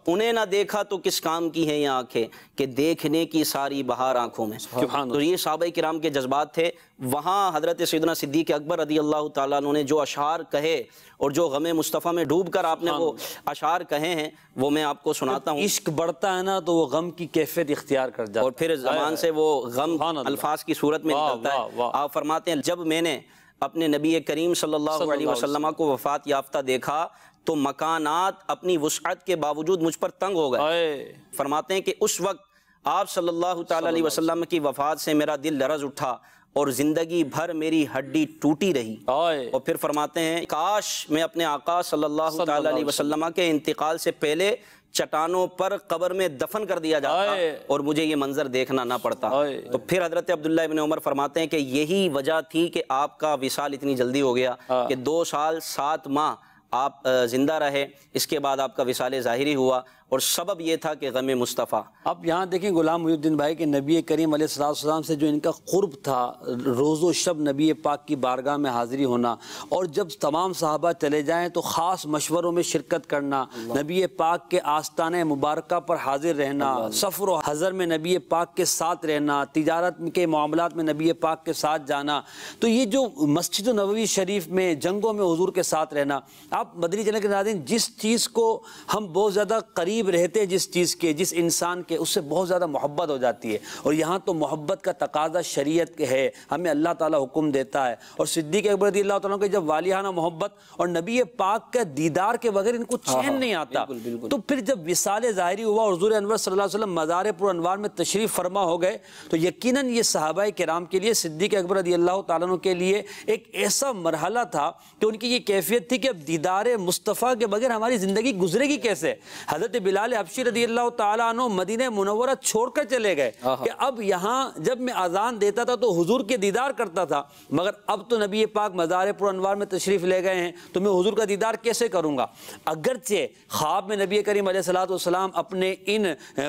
انہیں نہ دیکھا تو کس کام کی ہیں یہ آنکھیں، کہ دیکھنے کی ساری بہار آنکھوں میں۔ تو یہ صحابہ کرام کے جذبات تھے۔ وہاں حضرت سیدنا صدیق اکبر رضی اللہ تعالیٰ عنہ نے جو اشعار کہے اور جو غم مصطفیٰ میں ڈوب کر آپ نے وہ اشعار کہے ہیں وہ میں آپ کو سناتا ہوں۔ عشق بڑھتا ہے نا تو وہ غم کی کیفیت اختیار کر جاتا ہے، اور پھر زبان سے وہ غم الفاظ کی صورت میں نکلتا ہے۔ آپ فرماتے ہیں جب میں نے اپنے نبی کریم صلی اللہ علیہ وسلم کو وفات یافتہ دیکھا تو مکانات اپنی وسعت کے باوجود مجھ پر تنگ ہو گئے۔ فرماتے ہیں کہ اس وقت آپ صلی اللہ تعالیٰ علیہ وسلم کی وفات سے میرا دل لرز اٹھا اور زندگی بھر میری ہڈی ٹوٹی رہی۔ اور پھر فرماتے ہیں کاش میں اپنے آقا صلی اللہ تعالیٰ علیہ وسلم کے انتقال سے پہلے چٹانوں پر قبر میں دفن کر دیا جاتا اور مجھے یہ منظر دیکھنا نہ پڑتا۔ تو پھر حضرت عبداللہ ابن عمر فرماتے ہیں کہ یہی وجہ تھی کہ آپ کا وصال اتنی جلدی ہو گیا کہ 2 سال 7 ماہ آپ زندہ رہے، اس کے بعد آپ کا وصال ظاہری ہوا، اور سبب یہ تھا کہ غم مصطفیٰ۔ اب یہاں دیکھیں غلام محی الدین بھائی کہ نبی کریم علیہ السلام سے جو ان کا قرب تھا، روز و شب نبی پاک کی بارگاہ میں حاضری ہونا، اور جب تمام صحابہ چلے جائیں تو خاص مشوروں میں شرکت کرنا، نبی پاک کے آستانہ مبارکہ پر حاضر رہنا، سفر و حضر میں نبی پاک کے ساتھ رہنا، تجارت کے معاملات میں نبی پاک کے ساتھ جانا، تو یہ جو مسجد نبوی شریف میں جنگوں میں حضور کے ساتھ رہنا، آپ مدنی چینل کے ناظرین جس چیز کو ہم بہت زیادہ قریب قریب رہتے جس چیز کے، جس انسان کے، اس سے بہت زیادہ محبت ہو جاتی ہے. اور یہاں تو محبت کا تقاضا شریعت کے ہے، ہمیں اللہ تعالیٰ حکم دیتا ہے. اور صدیق اکبر رضی اللہ تعالیٰ کے جب والیانہ محبت اور نبی پاک کے دیدار کے بغیر ان کو چین نہیں آتا، تو پھر جب وصال ظاہری ہوا اور حضور انور صلی اللہ علیہ وسلم مزار پر انوار میں تشریف فرما ہو گئے، تو یقیناً یہ صحابہ کرام کے لیے، صدیق اکبر رضی اللہ تعالیٰ عنہ کے لیے ایک ایسا مرحلہ تھا کہ ان کی یہ کیفیت تھی کہ اب دیدار مصطفیٰ کے بغیر ہماری زندگی گزرے گی کیسے. حضرت بلال حبشی رضی اللہ تعالیٰ عنہ مدینہ منورہ چھوڑ کر چلے گئے کہ اب یہاں جب میں اذان دیتا تھا تو حضور کے دیدار کرتا تھا، مگر اب تو نبی پاک مزار پر انوار میں تشریف لے گئے ہیں تو میں حضور کا دیدار کیسے کروں گا. اگرچہ خواب میں نبی کریم علیہ الصلوۃ والسلام اپنے ان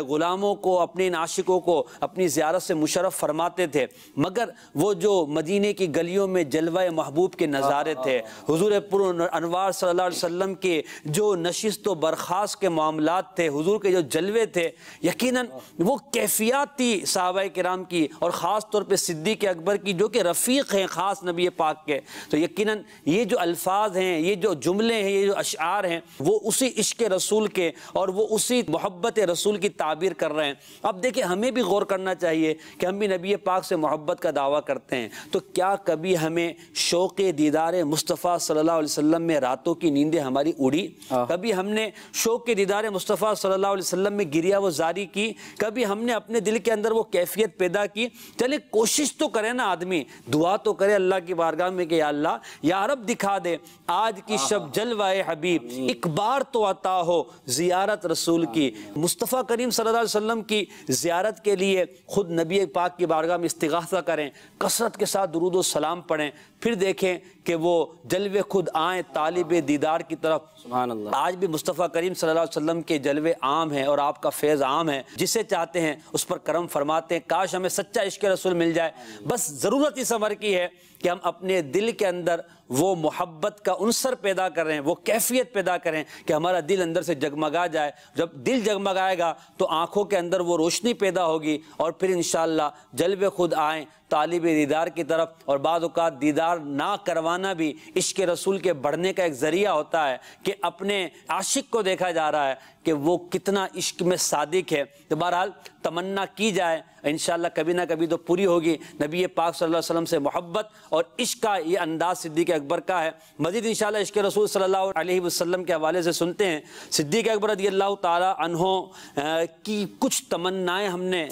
غلاموں کو، اپنے ان عاشقوں کو اپنی زیارت سے مشرف فرماتے تھے، مگر وہ جو مدینے کی گلیوں میں جلوہ محبوب کے نظارے تھے، حضور پر انوار صلی اللہ علیہ وسلم کے جو نشست و برخاست کے معاملات تھے، حضور کے جو جلوے تھے، یقیناً وہ کیفیات تھی صحابہ کرام کی، اور خاص طور پہ صدیق اکبر کی جو کہ رفیق ہیں خاص نبی پاک کے. تو یقیناً یہ جو الفاظ ہیں، یہ جو جملے ہیں، یہ جو اشعار ہیں، وہ اسی عشق رسول کے اور وہ اسی محبت رسول کی تعبیر کر رہے ہیں. اب دیکھیں ہمیں بھی غور کرنا چاہیے کہ ہم بھی نبی پاک سے محبت کا دعویٰ کرتے ہیں، تو کیا کبھی ہمیں شوق دیدار مصطفیٰ صلی اللہ علیہ وسلم میں راتوں کی نیندیں ہماری اڑی؟ کبھی ہم نے شوق دیدار مصطفیٰ صلی اللہ علیہ وسلم میں گریہ و زاری کی؟ کبھی ہم نے اپنے دل کے اندر وہ کیفیت پیدا کی؟ چلے کوشش تو کرے نا آدمی، دعا تو کرے اللہ کی بارگاہ میں کہ یا اللہ، یا رب دکھا دے آج کی شب جلوہ حبیب، ایک بار تو عطا ہو زیارت رسول کی. مصطفیٰ کریم صلی اللہ علیہ وسلم کی زیارت کے لیے خود نبی پاک کی بارگاہ میں استغاثہ کریں، کثرت کے ساتھ درود و سلام پڑھیں، پھر دیکھیں کہ وہ جلوے خود آئیں طالب دیدار کی طرف. سبحان اللہ. آج بھی مصطفیٰ کریم صلی اللہ علیہ وسلم کے جلوے عام ہیں اور آپ کا فیض عام ہے، جسے چاہتے ہیں اس پر کرم فرماتے ہیں. کاش ہمیں سچا عشق رسول مل جائے. بس ضرورت اس امر کی ہے کہ ہم اپنے دل کے اندر وہ محبت کا عنصر پیدا کریں، وہ کیفیت پیدا کریں کہ ہمارا دل اندر سے جگمگا جائے. جب دل جگمگائے گا تو آنکھوں کے اندر وہ روشنی پیدا ہوگی، اور پھر انشاءاللہ جلوے خود آئیں طالب دیدار کی طرف. اور بعض اوقات دیدار نہ کروانا بھی عشق رسول کے بڑھنے کا ایک ذریعہ ہوتا ہے کہ اپنے عاشق کو دیکھا جا رہا ہے کہ وہ کتنا عشق میں صادق ہے. تو بہرحال تمنا کی جائے، انشاءاللہ کبھی نہ کبھی تو پوری ہوگی. نبی پاک صلی اللہ علیہ وسلم سے محبت اور عشق کا یہ انداز صدیق اکبر کا ہے. مزید انشاءاللہ عشق رسول صلی اللہ علیہ وسلم کے حوالے سے سنتے ہیں. صدیق اکبر رضی اللہ تعالی عنہ کی کچھ تمنائیں ہم نے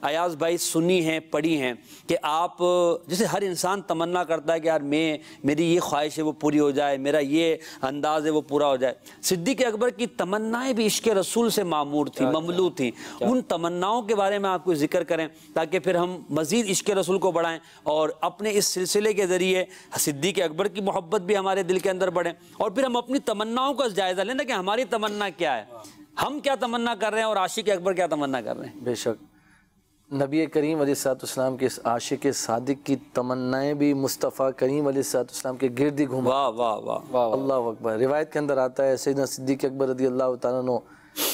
ایاز بھائی سنی ہیں، پڑھی ہیں، کہ آپ جیسے ہر انسان تمنا کرتا ہے کہ یار میری یہ خواہش ہے وہ پوری ہو جائے، میرا یہ انداز ہے وہ پورا ہو جائے. صدیق اکبر کی تمنائیں بھی عشق رسول سے معمور تھی، مملو تھی. ان تمناؤں کے بارے میں آپ کو ذکر کریں تاکہ پھر ہم مزید عشق رسول کو بڑھائیں اور اپنے اس سلسلے کے ذریعے صدیق اکبر کی محبت بھی ہمارے دل کے اندر بڑھیں، اور پھر ہم اپنی تمناؤں کا جائزہ لیں کہ ہماری تمنا کیا ہے، ہم کیا تمنا کر رہے ہیں اور عاشق اکبر کیا تمنا کر رہے ہیں. بے شک نبی کریم علیہ السلام کے عاشق صادق کی تمنائیں بھی مصطفیٰ کریم علیہ السلام کے گرد ہی گھوما. واہ واہ واہ، اللہ اکبر. روایت کے اندر آتا ہے سیدنا صدیق اکبر رضی اللہ تعالیٰ عنہ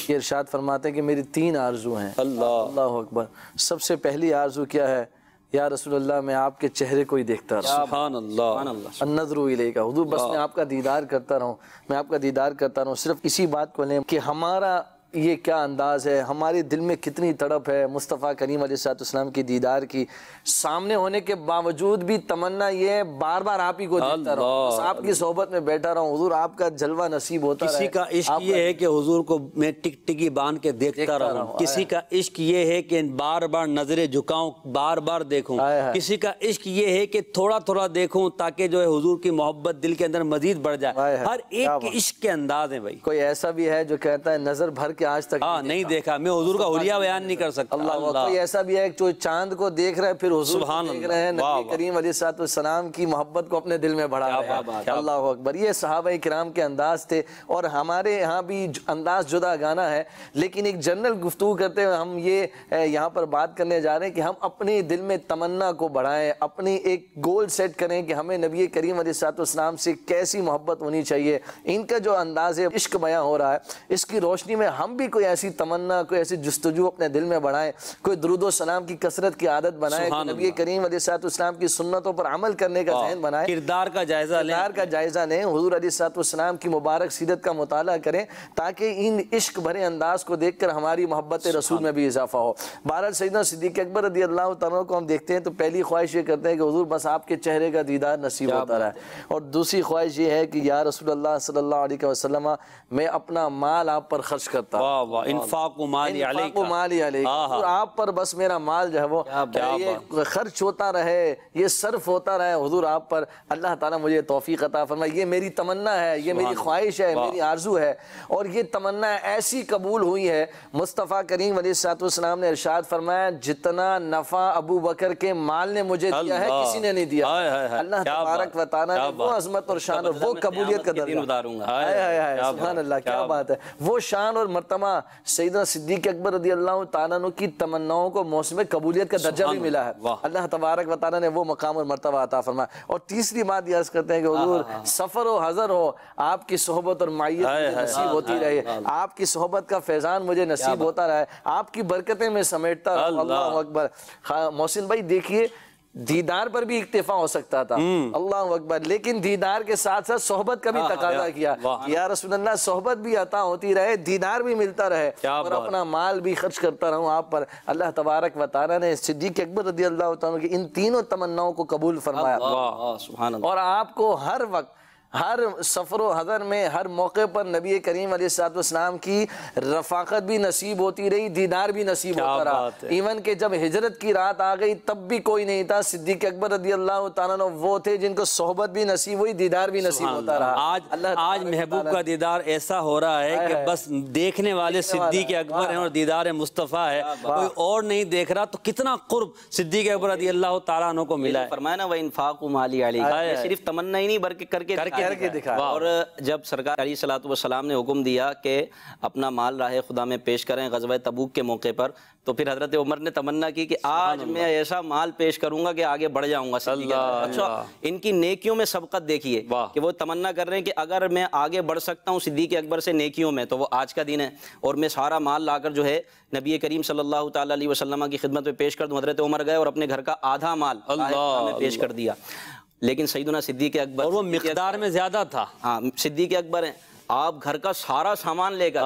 یہ ارشاد فرماتے ہیں کہ میری 3 آرزو ہیں. اللہ اکبر. سب سے پہلی آرزو کیا ہے؟ یا رسول اللہ میں آپ کے چہرے کو ہی دیکھتا رہوں. سبحان اللہ. النظر الیک. حضور بس میں آپ کا دیدار کرتا رہوں، میں آپ کا دیدار کرتا رہوں. صرف اسی بات کو لیں کہ ہمارا یہ کیا انداز ہے، ہمارے دل میں کتنی تڑپ ہے مصطفیٰ کریم علیہ السلام کی دیدار کی. سامنے ہونے کے باوجود بھی تمنا یہ ہے بار بار آپ ہی کو دیکھتا رہوں، بس آپ کی صحبت میں بیٹھا رہوں. حضور آپ کا جلوہ نصیب ہوتا رہے. کسی کا عشق یہ ہے کہ حضور کو میں ٹک ٹکی باندھ کے دیکھتا رہوں، کسی کا عشق یہ ہے کہ بار بار نظریں جھکاؤں، بار بار دیکھوں، کسی کا عشق یہ ہے کہ تھوڑا تھوڑا دیکھوں تاکہ جو ہے حضور کی محبت دل کے اندر مزید بڑھ جائے. ہر ایک کے عشق کے انداز ہیں بھائی. کوئی ایسا بھی ہے جو کہتا ہے نظر بھر کے آج تک نہیں دیکھا، میں حضور کا حلیہ بیان نہیں کر سکتا. اللہ. کوئی ایسا بھی ہے جو چاند کو دیکھ رہا ہے پھر حضور کو دیکھ رہے ہیں، نبی کریم علیہ السلام کی محبت کو اپنے دل میں بڑھا رہے ہیں. اللہ اکبر. یہ صحابہ کرام کے انداز تھے، اور ہمارے یہاں بھی انداز جدا گانا ہے، لیکن ایک جنرل گفتگو کرتے ہوئے ہم یہ یہاں پر بات کرنے جا رہے ہیں کہ ہم اپنے دل میں تمنا کو بڑھائیں، اپنی ایک گول سیٹ کریں کہ ہمیں نبی کریم علیہ السلام سے کیسی محبت ہونی چاہیے. ان کا جو انداز عشق بیان ہو رہا ہے، اس کی روشنی میں ہم ہم بھی کوئی ایسی تمنا، کوئی ایسی جستجو اپنے دل میں بڑھائیں، کوئی درود و سلام کی کثرت کی عادت بنائیں، نبی کریم علیہ السلام کی سنتوں پر عمل کرنے کا ذہن بنائیں، کردار کا جائزہ لیں، حضور علیہ السلام کی مبارک سیرت کا مطالعہ کریں، تاکہ ان عشق بھرے انداز کو دیکھ کر ہماری محبت رسول میں بھی اضافہ ہو۔ بہرحال سیدنا صدیق اکبر رضی اللہ تعالیٰ کو ہم دیکھتے ہیں تو پہلی خواہش یہ کرتے ہیں کہ حضور بس آپ کے چہرے کا دیدار نصیب ہوتا رہا ہے، اور دوسری خواہش یہ ہے کہ یا رسول اللہ صلی اللہ علیہ وسلم میں اپنا مال آپ پر خرچ کرتا ہوں، انفاق مالی علیک، آپ پر بس میرا مال جو ہے وہ یہ خرچ ہوتا رہے، یہ صرف ہوتا رہے حضور آپ پر، اللہ تعالیٰ مجھے توفیق عطا فرمائے۔ یہ میری تمنا ہے، یہ میری خواہش ہے، میری آرزو ہے، اور یہ تمنا ایسی قبول ہوئی ہے۔ مصطفیٰ کریم علیہ السلام نے ارشاد فرمایا جتنا نفع ابو بکر کے مال نے مجھے دیا ہے کسی نے نہیں دیا۔ اللہ تبارک و تعالیٰ نے وہ عظمت اور شان اور وہ قبولیت کا درجہ، سبحان اللہ، کیا بات ہے، وہ شان اور مرتبہ سیدنا صدیق اکبر رضی اللہ تعالیٰ عنہ کی تمناؤں کو موسم قبولیت کا درجہ بھی ملا ہے۔ اللہ تبارک و تعالیٰ نے وہ مقام اور مرتبہ عطا فرمایا۔ اور تیسری بات یہ عرض کرتے ہیں کہ حضور سفر و حضر ہو، آپ کی صحبت اور معیت مجھے نصیب ہوتی رہے، آپ کی صحبت کا فیضان مجھے نصیب ہوتا رہے، آپ کی برکتیں میں سمیٹتا رہا۔ اللہ اکبر۔ محسن بھائی دیکھیے، دیدار پر بھی اکتفا ہو سکتا تھا، اللہ اکبر، لیکن دیدار کے ساتھ ساتھ صحبت کا بھی تقاضا کیا، یا رسول اللہ صحبت بھی عطا ہوتی رہے، دیدار بھی ملتا رہے، اور اپنا مال بھی خرچ کرتا رہوں آپ پر۔ اللہ تبارک و تعالیٰ نے صدیق اکبر رضی اللہ تعالیٰ کی ان تینوں تمناؤں کو قبول فرمایا، اور آپ کو ہر وقت، ہر سفر و حضر میں، ہر موقع پر نبی کریم علیہ السلام کی رفاقت بھی نصیب ہوتی رہی، دیدار بھی نصیب ہوتا رہا۔ ایون کہ جب ہجرت کی رات آ گئی تب بھی کوئی نہیں تھا، صدیق اکبر رضی اللہ تعالیٰ عنہ وہ تھے جن کو صحبت بھی نصیب ہوئی، دیدار بھی نصیب ہوتا رہا۔ آج محبوب کا دیدار ایسا ہو رہا ہے کہ بس دیکھنے والے صدیق اکبر ہیں اور دیدار مصطفیٰ ہے، کوئی اور نہیں دیکھ رہا، تو کتنا قرب صدیق اکبر رضی اللہ تعالیٰ عنہ کو ملا ہے۔ فرمایا نا وَإِنفَاقُ مَالِي عَلَيْكَ، صرف تمنا ہی نہیں بلکہ کر کے دکھا۔ اور جب سرکار علیہ الصلوۃ والسلام نے حکم دیا کہ اپنا مال راہ خدا میں پیش کریں غزوہ تبوک کے موقع پر، تو پھر حضرت عمر نے تمنا کی کہ آج میں ایسا مال پیش کروں گا کہ آگے بڑھ جاؤں گا۔ اچھا، ان کی نیکیوں میں سبقت دیکھیے کہ وہ تمنا کر رہے ہیں کہ اگر میں آگے بڑھ سکتا ہوں صدیق اکبر سے نیکیوں میں تو وہ آج کا دن ہے، اور میں سارا مال لا کر جو ہے نبی کریم صلی اللہ تعالیٰ علیہ وسلم کی خدمت میں پیش کر دوں۔ حضرت عمر گئے اور اپنے گھر کا آدھا مال میں پیش کر دیا، لیکن سیدنا صدیق اکبر، اور وہ مقدار میں زیادہ تھا، ہاں صدیق اکبر ہیں، آپ گھر کا سارا سامان لے کر،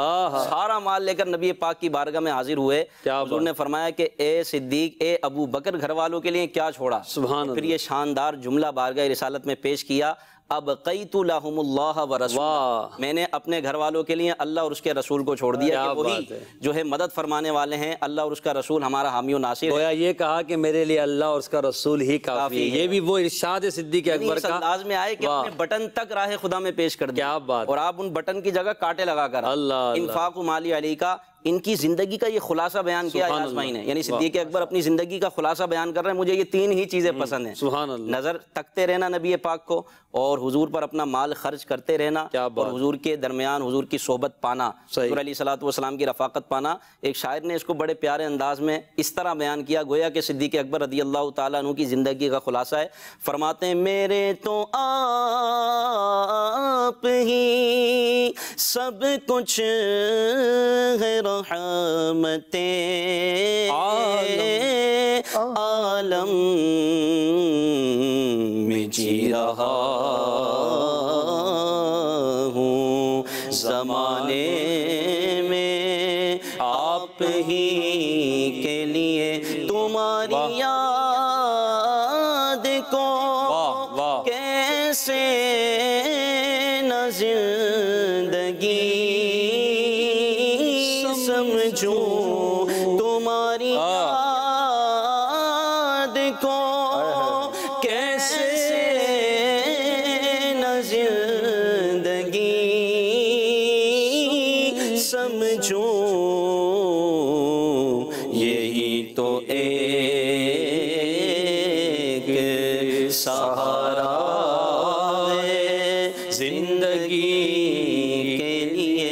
سارا مال لے کر نبی پاک کی بارگاہ میں حاضر ہوئے۔ حضور نے فرمایا کہ اے صدیق، اے ابو بکر، گھر والوں کے لیے کیا چھوڑا؟ پھر یہ شاندار جملہ بارگاہ رسالت میں پیش کیا، ابقیت لہم اللہ ورسولہ، میں نے اپنے گھر والوں کے لیے اللہ اور اس کے رسول کو چھوڑ دیا کہ وہی جو ہے مدد فرمانے والے ہیں، اللہ اور اس کا رسول ہمارا حامی و ناصر ہے۔ گویا یہ کہا کہ میرے لیے اللہ اور اس کا رسول ہی کافی ہے، یہ بھی وہ ارشاد ہے صدیق اکبر کا، انداز میں آئے کہ اپنے بٹن تک راہ خدا میں پیش کر دیا، اور آپ ان بٹن کی جگہ کاٹے لگا کر انفاق مالی علی کا ان کی زندگی کا یہ خلاصہ بیان کیا یاس بھائی نے، یعنی صدیق اکبر اپنی زندگی کا خلاصہ بیان کر رہے ہیں۔ مجھے یہ تین ہی چیزیں پسند ہیں، نظر تکتے رہنا نبی پاک کو، اور حضور پر اپنا مال خرچ کرتے رہنا، اور حضور کے درمیان حضور کی صحبت پانا، حضور علیہ الصلوۃ والسلام کی رفاقت پانا۔ ایک شاعر نے اس کو بڑے پیارے انداز میں اس طرح بیان کیا، گویا کہ صدیق اکبر رضی اللہ تعالیٰ عنہ کی زندگی کا خلاصہ ہے۔ فرماتے ہیں میرے تو آپ ہی سب کچھ ہے، رحمتیں عالم میں جی رہا ہوں، زمانے میں آپ ہی کے لیے تمہاری یاد کو کیسے نہ زندگی سمجھوں، تمہاری یاد کو کیسے نہ زندگی سمجھوں، یہی تو ایک سہارا ہے زندگی کے لیے۔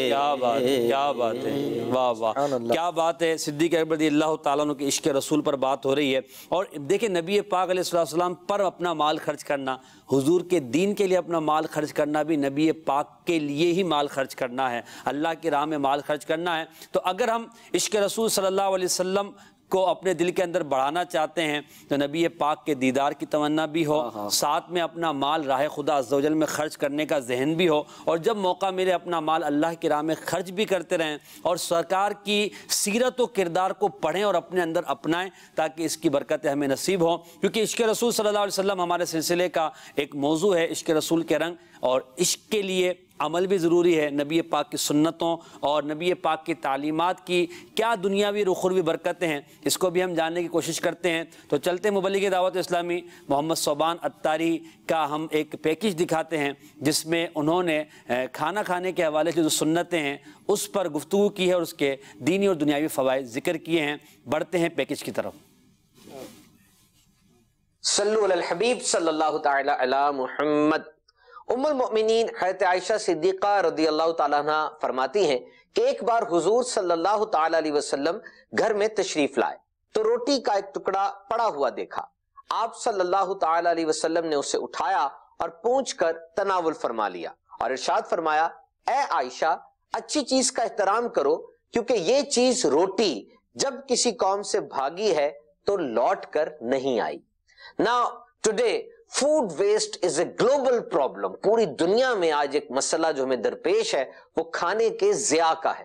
کیا بات ہے، کیا بات ہے، واہ واہ واہ، کیا بات ہے. صدیق اکبر رضی اللہ تعالیٰ عنہ کے عشق رسول پر بات ہو رہی ہے. اور دیکھیں نبی پاک علیہ السلام پر اپنا مال خرچ کرنا، حضور کے دین کے لیے اپنا مال خرچ کرنا بھی نبی پاک کے لیے ہی مال خرچ کرنا ہے، اللہ کی راہ میں مال خرچ کرنا ہے. تو اگر ہم عشق رسول صلی اللہ علیہ وسلم کو اپنے دل کے اندر بڑھانا چاہتے ہیں تو نبی پاک کے دیدار کی تمنا بھی ہو، ساتھ میں اپنا مال راہ خدا عز و جل میں خرچ کرنے کا ذہن بھی ہو، اور جب موقع ملے اپنا مال اللہ کی راہ میں خرچ بھی کرتے رہیں، اور سرکار کی سیرت و کردار کو پڑھیں اور اپنے اندر اپنائیں تاکہ اس کی برکتیں ہمیں نصیب ہوں. کیونکہ عشق رسول صلی اللہ علیہ وسلم ہمارے سلسلے کا ایک موضوع ہے، عشق رسول کے رنگ. اور عشق کے لیے عمل بھی ضروری ہے. نبی پاک کی سنتوں اور نبی پاک کی تعلیمات کی کیا دنیاوی و اخروی برکتیں ہیں، اس کو بھی ہم جاننے کی کوشش کرتے ہیں. تو چلتے مبلغ دعوت اسلامی محمد صوبان اتاری کا ہم ایک پیکج دکھاتے ہیں جس میں انہوں نے کھانا کھانے کے حوالے سے جو سنتیں ہیں اس پر گفتگو کی ہے اور اس کے دینی اور دنیاوی فوائد ذکر کیے ہیں. بڑھتے ہیں پیکج کی طرف. صلو علی الحبیب صلی اللہ تعالی علی محمد. ام المؤمنین حضرت عائشہ صدیقہ رضی اللہ تعالیٰ عنہ فرماتی ہیں کہ ایک بار حضور صلی اللہ تعالی علیہ وسلم گھر میں تشریف لائے تو روٹی کا ایک ٹکڑا پڑا ہوا دیکھا. آپ صلی اللہ تعالی علیہ وسلم نے اسے اٹھایا اور پونچھ کر تناول فرما لیا اور ارشاد فرمایا، اے عائشہ اچھی چیز کا احترام کرو، کیونکہ یہ چیز روٹی جب کسی قوم سے بھاگی ہے تو لوٹ کر نہیں آئی. Now today food waste is a global problem. پوری دنیا میں آج ایک مسئلہ جو ہمیں درپیش ہے وہ کھانے کے ضیاع کا ہے.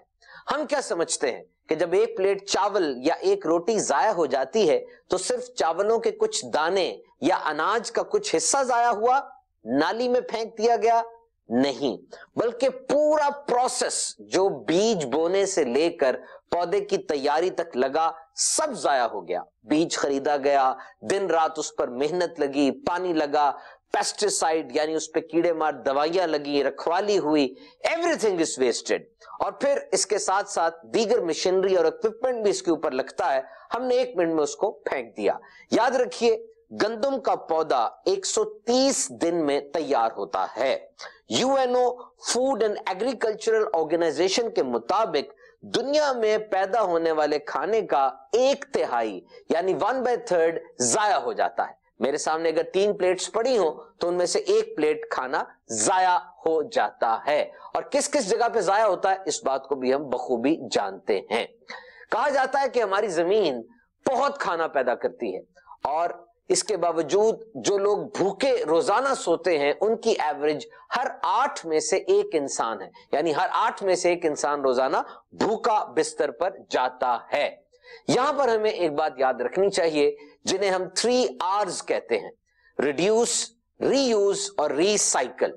ہم کیا سمجھتے ہیں کہ جب ایک پلیٹ چاول یا ایک روٹی ضائع ہو جاتی ہے تو صرف چاولوں کے کچھ دانے یا اناج کا کچھ حصہ ضائع ہوا، نالی میں پھینک دیا گیا؟ نہیں، بلکہ پورا پروسیس جو بیج بونے سے لے کر پودے کی تیاری تک لگا سب ضائع ہو گیا. بیج خریدا گیا، دن رات اس پر محنت لگی، پانی لگا، پیسٹیسائیڈ یعنی اس پہ کیڑے مار دوائیاں لگی، رکھوالی ہوئی، ایوری تھنگ از ویسٹڈ. اور پھر اس کے ساتھ ساتھ دیگر مشینری اور اکوپمنٹ بھی اس کے اوپر لگتا ہے. ہم نے 1 منٹ میں اس کو پھینک دیا. یاد رکھیے گندم کا پودا 130 دن میں تیار ہوتا ہے. UNO food and agricultural organisation کے مطابق دنیا میں پیدا ہونے والے کھانے کا 1/3 یعنی 1/3 ضائع ہو جاتا ہے. میرے سامنے اگر 3 پلیٹس پڑی ہوں تو ان میں سے 1 پلیٹ کھانا ضائع ہو جاتا ہے. اور کس کس جگہ پہ ضائع ہوتا ہے اس بات کو بھی ہم بخوبی جانتے ہیں. کہا جاتا ہے کہ ہماری زمین بہت کھانا پیدا کرتی ہے اور اس کے باوجود جو لوگ بھوکے روزانہ سوتے ہیں ان کی ایوریج ہر 8 میں سے 1 انسان ہے. یعنی ہر 8 میں سے 1 انسان روزانہ بھوکا بستر پر جاتا ہے. یہاں پر ہمیں ایک بات یاد رکھنی چاہیے جنہیں ہم 3 R's کہتے ہیں: ریڈیوس، ری یوز اور ری سائیکل.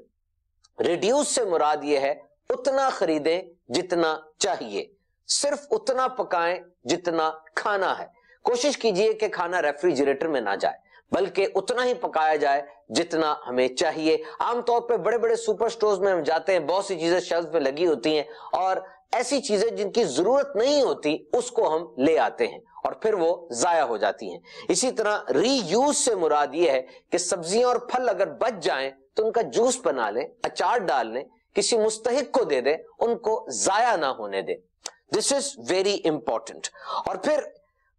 ریڈیوس سے مراد یہ ہے اتنا خریدیں جتنا چاہیے، صرف اتنا پکائیں جتنا کھانا ہے. کوشش کیجئے کہ کھانا ریفریجریٹر میں نہ جائے بلکہ اتنا ہی پکایا جائے جتنا ہمیں چاہیے. عام طور پہ بڑے بڑے سپر سٹورز میں ہم جاتے ہیں، بہت سی چیزیں شیلف میں لگی ہوتی ہیں اور ایسی چیزیں جن کی ضرورت نہیں ہوتی اس کو ہم لے آتے ہیں اور پھر وہ ضائع ہو جاتی ہیں. اسی طرح ری یوز سے مراد یہ ہے کہ سبزیاں اور پھل اگر بچ جائیں تو ان کا جوس بنا لیں، اچار ڈال لیں، کسی مستحق کو دے دیں، ان کو ضائع نہ ہونے دیں. دس از ویری امپورٹنٹ. اور پھر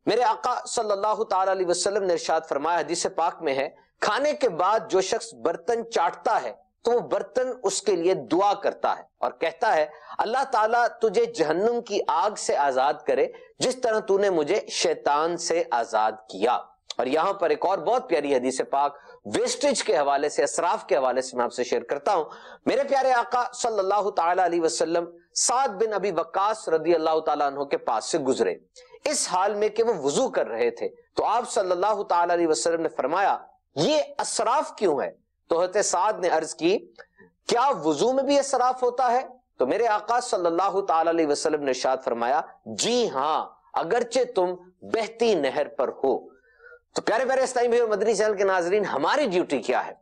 میرے آقا صلی اللہ تعالی علیہ وسلم نے ارشاد فرمایا، حدیث پاک میں ہے، کھانے کے بعد جو شخص برتن چاٹتا ہے تو وہ برتن اس کے لیے دعا کرتا ہے اور کہتا ہے اللہ تعالیٰ تجھے جہنم کی آگ سے آزاد کرے جس طرح تو نے مجھے شیطان سے آزاد کیا. اور یہاں پر ایک اور بہت پیاری حدیث پاک ویسٹیج کے حوالے سے، اسراف کے حوالے سے میں آپ سے شیئر کرتا ہوں. میرے پیارے آقا صلی اللہ تعالی علیہ وسلم سعد بن ابی وقاص رضی اللہ تعالیٰ عنہ کے پاس سے گزرے اس حال میں کہ وہ وضو کر رہے تھے. تو آپ صلی اللہ تعالی علیہ وسلم نے فرمایا یہ اسراف کیوں ہے؟ تو حضرت سعد نے عرض کی کیا وضو میں بھی اسراف ہوتا ہے؟ تو میرے آقا صلی اللہ تعالی علیہ وسلم نے ارشاد فرمایا جی ہاں، اگرچہ تم بہتی نہر پر ہو. تو پیارے پیارے اسلامی بھائی اور مدنی چینل کے ناظرین، ہماری ڈیوٹی کیا ہے؟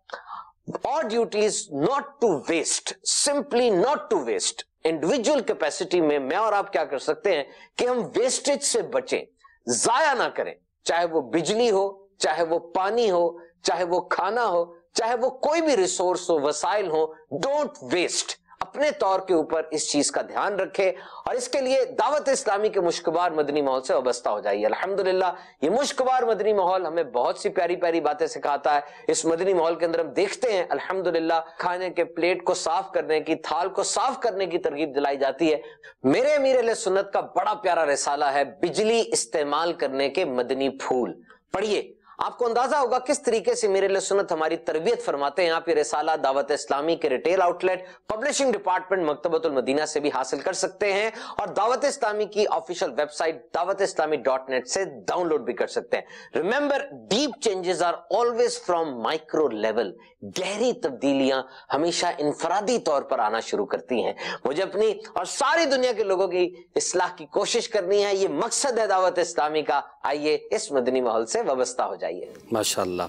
اور duty is not to waste, simply not to waste. Individual capacity میں میں اور آپ کیا کر سکتے ہیں کہ ہم ویسٹیج سے بچیں، ضائع نہ کریں، چاہے وہ بجلی ہو، چاہے وہ پانی ہو، چاہے وہ کھانا ہو، چاہے وہ کوئی بھی ریسورس ہو، وسائل ہو. Don't waste. اپنے اپنے طور کے اوپر اس چیز کا دھیان رکھے اور اس کے لیے دعوت اسلامی کے مشکبار مدنی ماحول سے وابستہ ہو جائیے۔ الحمدللہ یہ مشکبار مدنی ماحول ہمیں بہت سی پیاری پیاری باتیں سکھاتا ہے۔ اس مدنی ماحول کے اندر ہم دیکھتے ہیں الحمدللہ کھانے کے پلیٹ کو صاف کرنے کی، تھال کو صاف کرنے کی ترغیب دلائی جاتی ہے۔ میرے امیر اہل سنت کا بڑا پیارا رسالہ ہے بجلی استعمال کرنے کے مدنی پھول، پڑھیے، آپ کو اندازہ ہوگا کس طریقے سے میرے لیے سنت ہماری تربیت فرماتے ہیں۔ آپ یہ رسالہ دعوت اسلامی کے retail outlet publishing department Maktabatul Madina سے بھی حاصل کر سکتے ہیں اور دعوت اسلامی کی آفیشیل ویب سائٹ dawatIslami.net سے ڈاؤن لوڈ بھی کر سکتے ہیں۔ Remember, deep changes are always from micro level. گہری تبدیلیاں ہمیشہ انفرادی طور پر آنا شروع کرتی ہیں۔ مجھے اپنی اور ساری دنیا کے لوگوں کی اصلاح کی کوشش کرنی ہے، یہ مقصد ہے دعوت اسلامی کا۔ آئیے اس مدنی ماحول سے وابستہ ہو جائیے۔ ماشاءاللہ،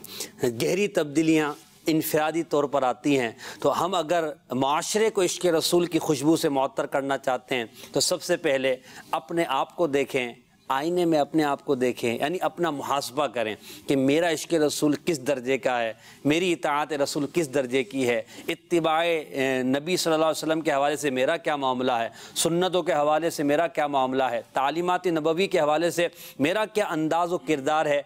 گہری تبدیلیاں انفرادی طور پر آتی ہیں، تو ہم اگر معاشرے کو عشق رسول کی خوشبو سے معطر کرنا چاہتے ہیں تو سب سے پہلے اپنے آپ کو دیکھیں، آئینے میں اپنے آپ کو دیکھیں، یعنی اپنا محاسبہ کریں کہ میرا عشق رسول کس درجے کا ہے، میری اطاعت رسول کس درجے کی ہے، اتباع نبی صلی اللہ علیہ وسلم کے حوالے سے میرا کیا معاملہ ہے، سنتوں کے حوالے سے میرا کیا معاملہ ہے، تعلیمات نبوی کے حوالے سے میرا کیا انداز و کردار ہے۔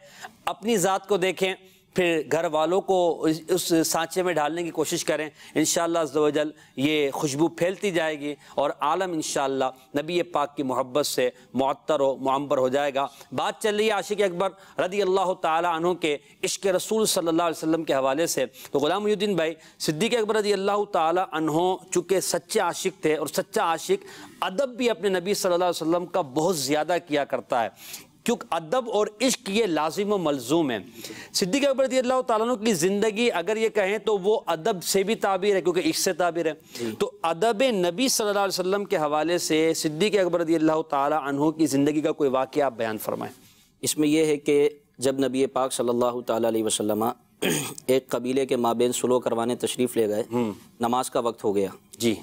اپنی ذات کو دیکھیں، پھر گھر والوں کو اس سانچے میں ڈالنے کی کوشش کریں۔ انشاءاللہ عز و جل یہ خوشبو پھیلتی جائے گی اور عالم انشاءاللہ نبی پاک کی محبت سے معطر و معمبر ہو جائے گا۔ بات چل رہی ہے عاشق اکبر رضی اللہ تعالی عنہ کے عشق رسول صلی اللہ علیہ وسلم کے حوالے سے، تو غلام محی الدین بھائی، صدیق اکبر رضی اللہ تعالی عنہ چونکہ سچے عاشق تھے اور سچا عاشق ادب بھی اپنے نبی صلی اللہ علیہ وسلم کا بہت زیادہ کیا کرتا ہے، کیونکہ ادب اور عشق یہ لازم و ملزوم ہے۔ صدیق اکبر رضی اللہ تعالیٰ عنہ کی زندگی اگر یہ کہیں تو وہ ادب سے بھی تعبیر ہے، کیونکہ عشق سے تعبیر ہے، تو ادب نبی صلی اللہ علیہ وسلم کے حوالے سے صدیق اکبر رضی اللہ تعالیٰ عنہ کی زندگی کا کوئی واقعہ آپ بیان فرمائیں۔ اس میں یہ ہے کہ جب نبی پاک صلی اللہ تعالیٰ علیہ وسلم ایک قبیلے کے مابین سلو کروانے تشریف لے گئے، نماز کا وقت ہو گیا جی،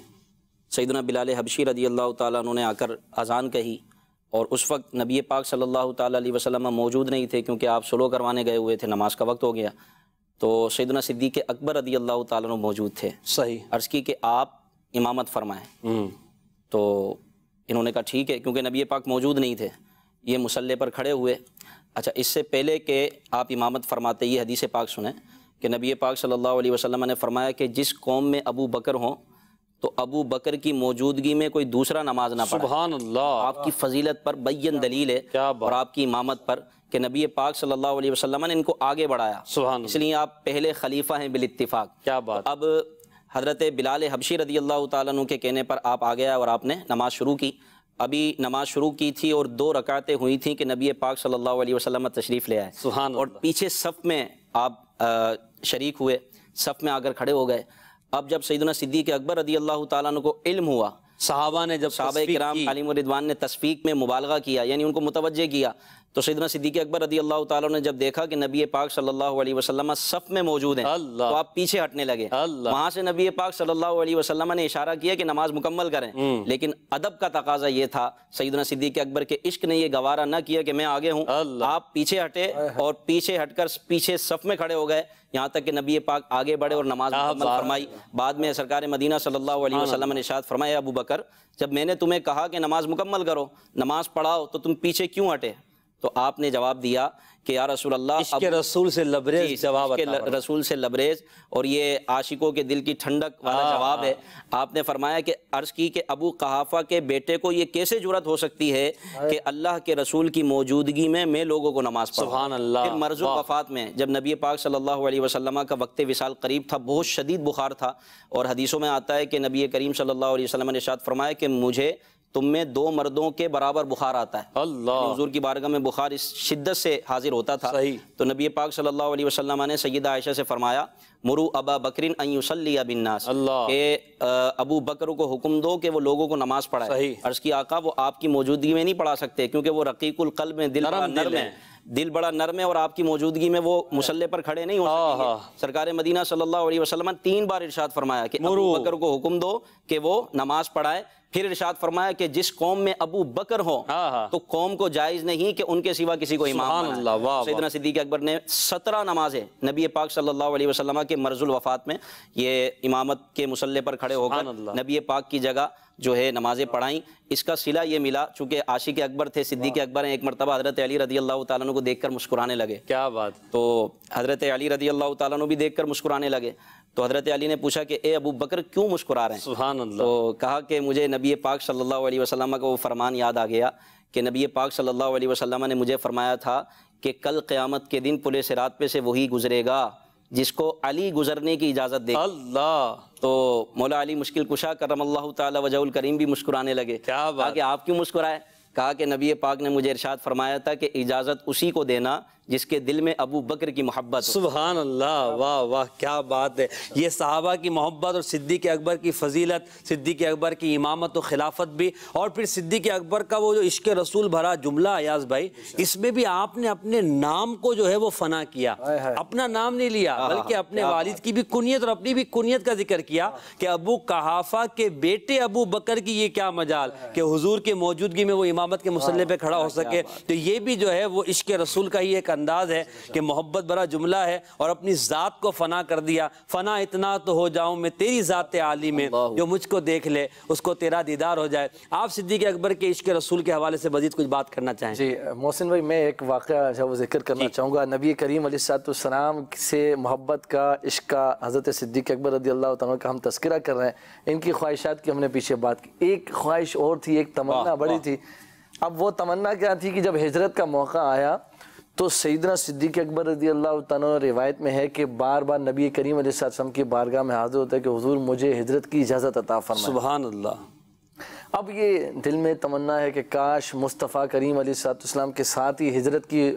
سیدنا بلال حبشی رضی اللہ تعالیٰ عنہ نے آ کر اذان کہی، اور اس وقت نبی پاک صلی اللہ تعالیٰ علیہ وسلم موجود نہیں تھے کیونکہ آپ سلو کروانے گئے ہوئے تھے، نماز کا وقت ہو گیا، تو سیدنا صدیق اکبر رضی اللہ تعالیٰ عنہ موجود تھے۔ صحیح، عرض کی کہ آپ امامت فرمائیں، تو انہوں نے کہا ٹھیک ہے، کیونکہ نبی پاک موجود نہیں تھے، یہ مصلی پر کھڑے ہوئے۔ اچھا، اس سے پہلے کہ آپ امامت فرماتے یہ حدیث پاک سنیں کہ نبی پاک صلی اللہ علیہ وسلم نے فرمایا کہ جس قوم میں ابو بکر ہوں تو ابو بکر کی موجودگی میں کوئی دوسرا نماز نہ پڑھے۔ سبحان اللہ، آپ کی فضیلت پر بین دلیل ہے اور آپ کی امامت پر کہ نبی پاک صلی اللہ علیہ وسلم نے ان کو آگے بڑھایا، سبحان اس لیے آپ پہلے خلیفہ ہیں بالاتفاق۔ کیا بات۔ اب حضرت بلال حبشی رضی اللہ تعالیٰ عنہ کے کہنے پر آپ آ گیا اور آپ نے نماز شروع کی۔ ابھی نماز شروع کی تھی اور 2 رکعتیں ہوئی تھیں کہ نبی پاک صلی اللہ علیہ وسلم تشریف لے آئے، سبحان اور پیچھے صف میں آپ شریک ہوئے، صف میں آ کر کھڑے ہو گئے۔ اب جب سیدنا صدیق اکبر رضی اللہ تعالیٰ عنہ کو علم ہوا، صحابہ نے جب صحابہ کرام علیہم الرضوان نے تصفیق میں مبالغہ کیا، یعنی ان کو متوجہ کیا، تو سیدنا صدیق اکبر رضی اللہ تعالیٰ نے جب دیکھا کہ نبی پاک صلی اللہ علیہ وسلم صف میں موجود ہیں تو آپ پیچھے ہٹنے لگے۔ وہاں سے نبی پاک صلی اللہ علیہ وسلم نے اشارہ کیا کہ نماز مکمل کریں، لیکن ادب کا تقاضا یہ تھا، سیدنا صدیق اکبر کے عشق نے یہ گوارا نہ کیا کہ میں آگے ہوں، آپ پیچھے ہٹے اور پیچھے ہٹ کر پیچھے صف میں کھڑے ہو گئے، یہاں تک کہ نبی پاک آگے بڑھے اور نماز مکمل فرمائی۔ بعد میں سرکار مدینہ صلی اللہ علیہ وسلم نے ارشاد فرمایا، ابو بکر جب میں نے تمہیں کہا کہ نماز مکمل کرو، نماز پڑھاؤ، تو تم پیچھے کیوں ہٹے؟ تو آپ نے جواب دیا کہ یا رسول اللہ، عشق رسول سے لبریز جواب، رسول سے لبریز، اور یہ عاشقوں کے دل کی ٹھنڈک والا جواب ہے۔ آپ نے فرمایا کہ عرض کی کہ ابو قحافہ کے بیٹے کو یہ کیسے جرأت ہو سکتی ہے کہ اللہ کے رسول کی موجودگی میں لوگوں کو نماز پڑھاؤں۔ سبحان اللہ۔ پھر مرض وفات میں جب نبی پاک صلی اللہ علیہ وسلم کا وقت وصال قریب تھا، بہت شدید بخار تھا، اور حدیثوں میں آتا ہے کہ نبی کریم صلی اللہ علیہ وسلم نے ارشاد فرمایا کہ مجھے تم میں 2 مردوں کے برابر بخار آتا ہے۔ اللہ، حضور کی بارگاہ میں بخار اس شدت سے حاضر ہوتا تھا۔ تو نبی پاک صلی اللہ علیہ وسلم نے سیدہ عائشہ سے فرمایا، مرو ابا بکر ان یصلی بالناس، کہ ابو بکر کو حکم دو کہ وہ لوگوں کو نماز پڑھائے۔ عرض کی آقا وہ آپ کی موجودگی میں نہیں پڑھا سکتے کیونکہ وہ رقیق القلب میں، دل بڑا نرم ہے، دل بڑا نرم ہے، اور آپ کی موجودگی میں وہ مصلی پر کھڑے نہیں ہو سکتے۔ سرکار مدینہ صلی اللہ علیہ وسلم 3 بار ارشاد فرمایا کہ ابو بکر کو حکم دو کہ وہ نماز پڑھائے، پھر ارشاد فرمایا کہ جس قوم میں ابو بکر ہو تو قوم کو جائز نہیں کہ ان کے سوا کسی کو امام بنائے۔ سیدنا صدیق اکبر نے 17 نمازیں نبی پاک صلی اللہ علیہ وسلم کے مرض الوفات میں یہ امامت کے مصلی پر کھڑے ہو کر نبی پاک کی جگہ جو ہے نمازیں پڑھائیں۔ اس کا صلہ یہ ملا چونکہ عاشق اکبر تھے، صدیق اکبر ہیں، ایک مرتبہ حضرت علی رضی اللہ تعالیٰ عنہ کو دیکھ کر مسکرانے لگے۔ کیا بات! تو حضرت علی رضی اللہ تعالیٰ عنہ بھی دیکھ کر مسکرانے لگے، تو حضرت علی نے پوچھا کہ اے ابو بکر کیوں مسکرا رہے ہیں؟ سبحان اللہ۔ تو کہا کہ مجھے نبی پاک صلی اللہ علیہ وسلم کا وہ فرمان یاد آ گیا کہ نبی پاک صلی اللہ علیہ وسلم نے مجھے فرمایا تھا کہ کل قیامت کے دن پل صراط پہ سے وہی گزرے گا جس کو علی گزرنے کی اجازت دے۔ اللہ! تو مولا علی مشکل کشا کرم اللہ تعالی وجہ الکریم بھی مسکرانے لگے۔ کیا بات! کہا کہ آپ کیوں مسکرائے؟ کہا کہ نبی پاک نے مجھے ارشاد فرمایا تھا کہ اجازت اسی کو دینا جس کے دل میں ابو بکر کی محبت ہو۔ سبحان اللہ! واہ واہ، کیا بات ہے! یہ صحابہ کی محبت اور صدیق اکبر کی فضیلت، صدیق اکبر کی امامت و خلافت بھی، اور پھر صدیق اکبر کا وہ جو عشق رسول بھرا جملہ ایاز بھائی، اس میں بھی آپ نے اپنے نام کو جو ہے وہ فنا کیا، اپنا نام نہیں لیا بلکہ اپنے والد کی بھی کنیت اور اپنی بھی کنیت کا ذکر کیا کہ ابو قحافہ کے بیٹے ابو بکر کی یہ کیا مجال کہ حضور کی موجودگی میں وہ امامت کے مصلی پہ کھڑا ہو سکے۔ تو یہ بھی جو ہے وہ عشق رسول کا ہی ایک انداز ہے کہ محبت بھرا جملہ ہے، اور اپنی ذات کو فنا کر دیا۔ فنا اتنا تو ہو جاؤں میں تیری ذات عالی میں، جو مجھ کو دیکھ لے اس کو تیرا دیدار ہو جائے۔ آپ صدیق اکبر کے عشق رسول کے حوالے سے مزید کچھ بات کرنا چاہیں؟ جی محسن بھائی، میں ایک واقعہ جو ذکر کرنا چاہوں گا۔ نبی کریم علیہ السلام سے محبت کا، عشق کا، حضرت صدیق اکبر رضی اللہ تعالیٰ کا ہم تذکرہ کر رہے ہیں، ان کی خواہشات کی ہم نے پیچھے بات کی۔ ایک خواہش اور تھی، ایک تمنا بڑی تھی۔ اب وہ تمنا کیا تھی کہ جب ہجرت کا موقع آیا تو سیدنا صدیق اکبر رضی اللہ تعالیٰ روایت میں ہے کہ بار بار نبی کریم علیہ السلام کی بارگاہ میں حاضر ہوتا ہے کہ حضور مجھے ہجرت کی اجازت عطا فرمائے۔ سبحان اللہ! اب یہ دل میں تمنا ہے کہ کاش مصطفیٰ کریم علیہ السلام کے ساتھ ہی ہجرت کی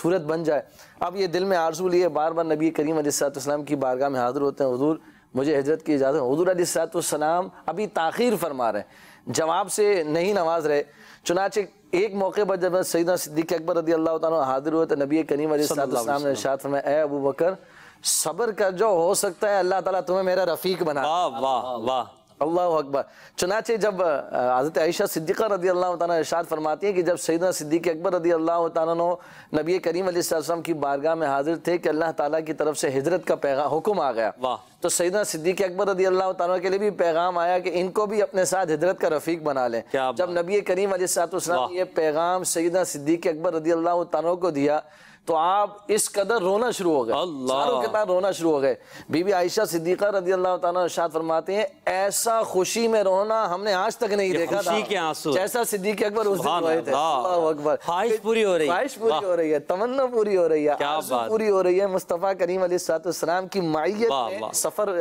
صورت بن جائے۔ اب یہ دل میں آرزو لیے بار بار نبی کریم علیہ السلام کی بارگاہ میں حاضر ہوتے ہیں، حضور مجھے ہجرت کی اجازت۔ حضور علیہ السلام ابھی تاخیر فرما رہے ہیں، جواب سے نہیں نواز رہے۔ چنانچہ ایک موقع پر جب سیدنا صدیق اکبر رضی اللہ تعالیٰ حاضر ہوئے تو نبی کریم علیہ السلام نے ارشاد فرمایا اے ابو بکر صبر کر، جو ہو سکتا ہے اللہ تعالیٰ تمہیں میرا رفیق بنا۔ واہ واہ واہ، اللہ اکبر۔ چنانچہ جب حضرت عائشہ صدیقہ رضی اللہ تعالیٰ ارشاد فرماتی ہیں کہ جب سیدنا صدیق اکبر رضی اللہ تعالیٰ نبی کریم علیہ السلام کی بارگاہ میں حاضر تھے کہ اللہ تعالیٰ کی طرف سے ہجرت کا پیغام حکم آ گیا، تو سیدنا صدیق اکبر رضی اللہ تعالیٰ کے لیے بھی پیغام آیا کہ ان کو بھی اپنے ساتھ ہجرت کا رفیق بنا لیں۔ جب نبی کریم علیہ السلام نے یہ پیغام سیدنا صدیق اکبر رضی اللہ تعالیٰ کو دیا تو آپ اس قدر رونا شروع ہو گئے، ساروں کے ساتھ رونا شروع ہو گئے۔ بی بی عائشہ صدیقہ رضی اللہ تعالیٰ ارشاد فرماتے ہیں ایسا خوشی میں رونا ہم نے آج تک نہیں دیکھا تھا جیسا صدیق اکبر اس دن روئے تھے۔ اللہ اکبر۔ خواہش پوری ہو رہی ہے، خواہش پوری ہو رہی ہے، تمنا پوری ہو رہی ہے، آرزو پوری ہو رہی ہے، مصطفیٰ کریم علیہ السلام کی معیت میں سفر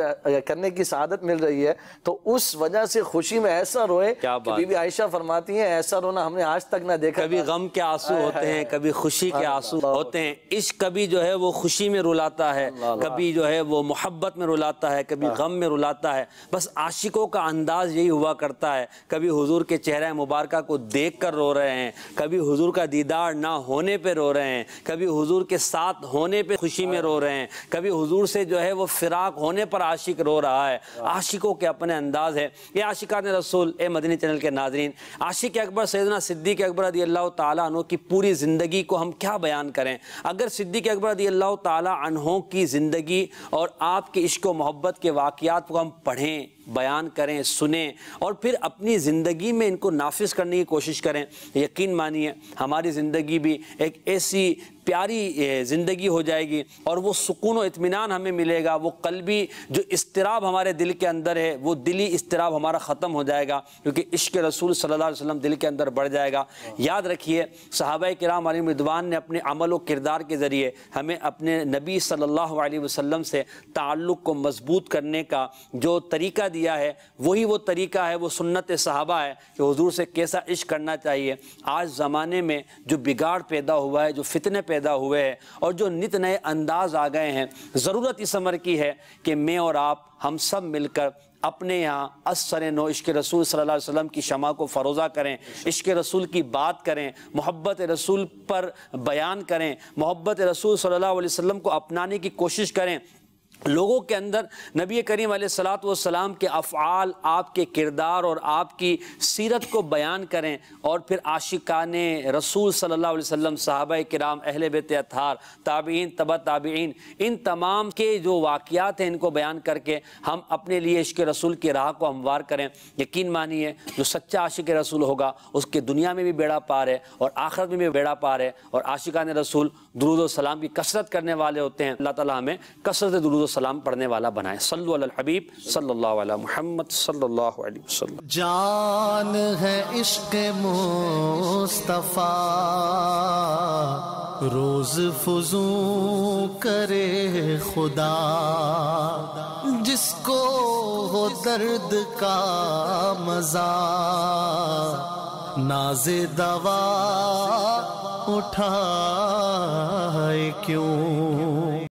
کرنے کی سعادت مل رہی ہے، تو اس وجہ سے خوشی میں ایسا روئے کہ بی بی عائشہ فرماتی ہیں ایسا رونا ہم نے آج تک نہ دیکھا۔ کبھی غم کے آنسو ہوتے ہیں، کبھی خوشی کے آنسو ہوتے ہیں، عشق کبھی جو ہے وہ خوشی میں رلاتا ہے، کبھی جو ہے وہ محبت میں رلاتا ہے، کبھی غم میں رلاتا ہے۔ بس عاشقوں کا انداز یہی ہوا کرتا ہے، کبھی حضور کے چہرہ مبارکہ کو دیکھ کر رو رہے ہیں، کبھی حضور کا دیدار نہ ہونے پہ رو رہے ہیں، کبھی حضور کے ساتھ ہونے پہ خوشی میں رو رہے ہیں، کبھی حضور سے جو ہے وہ فراق ہونے پر عاشق رو رہا ہے۔ عاشقوں کے اپنے انداز ہے۔ یہ عاشقان رسول اے مدنی چینل کے ناظرین، عاشق اکبر سیدنا صدیق اکبر رضی اللہ تعالیٰ عنہ کی پوری زندگی کو ہم کیا بیان کریں؟ اگر صدیق اکبر رضی اللہ تعالیٰ عنہ کی زندگی اور آپ کے عشق و محبت کے واقعات کو ہم پڑھیں، بیان کریں، سنیں اور پھر اپنی زندگی میں ان کو نافذ کرنے کی کوشش کریں، یقین مانیے ہماری زندگی بھی ایک ایسی پیاری زندگی ہو جائے گی، اور وہ سکون و اطمینان ہمیں ملے گا، وہ قلبی جو اضطراب ہمارے دل کے اندر ہے وہ دلی اضطراب ہمارا ختم ہو جائے گا، کیونکہ عشق رسول صلی اللہ علیہ وسلم دل کے اندر بڑھ جائے گا۔ یاد رکھیے صحابہ کرام علیہم رضوان نے اپنے عمل و کردار کے ذریعے ہمیں اپنے نبی صلی اللہ علیہ وسلم سے تعلق کو مضبوط کرنے کا جو طریقہ دیا ہے، وہی وہ طریقہ ہے، وہ سنت صحابہ ہے کہ حضور سے کیسا عشق کرنا چاہیے۔ آج زمانے میں جو بگاڑ پیدا ہوا ہے، جو فتنے پیدا ہوئے ہیں اور جو نت نئے انداز آ گئے ہیں، ضرورت اس امر کی ہے کہ میں اور آپ ہم سب مل کر اپنے یہاں اثر نو عشق رسول صلی اللہ علیہ وسلم کی شمع کو فروزہ کریں، عشق رسول کی بات کریں، محبت رسول پر بیان کریں، محبت رسول صلی اللہ علیہ وسلم کو اپنانے کی کوشش کریں، لوگوں کے اندر نبی کریم علیہ الصلوۃ والسلام کے افعال، آپ کے کردار اور آپ کی سیرت کو بیان کریں، اور پھر عاشقان رسول صلی اللہ علیہ وسلم، صحابہ کرام، اہل بیت اطہار، تابعین، تبع تابعین، ان تمام کے جو واقعات ہیں ان کو بیان کر کے ہم اپنے لیے عشق رسول کی راہ کو ہموار کریں۔ یقین مانیے جو سچا عاشق رسول ہوگا اس کے دنیا میں بھی بیڑا پار ہے اور آخرت میں بھی بیڑا پار ہے، اور عاشقان رسول درود و سلام کی کثرت کرنے والے ہوتے ہیں۔ اللہ تعالیٰ ہمیں کثرت درود و سلام پڑھنے والا بنائے۔ صلو علی الحبیب صلی اللہ علیہ محمد صلی اللہ علیہ وسلم۔ جان ہے عشق مصطفیٰ، روز فزوں کرے خدا، جس کو ہو درد کا مزہ، ناز دوا اٹھائے کیوں؟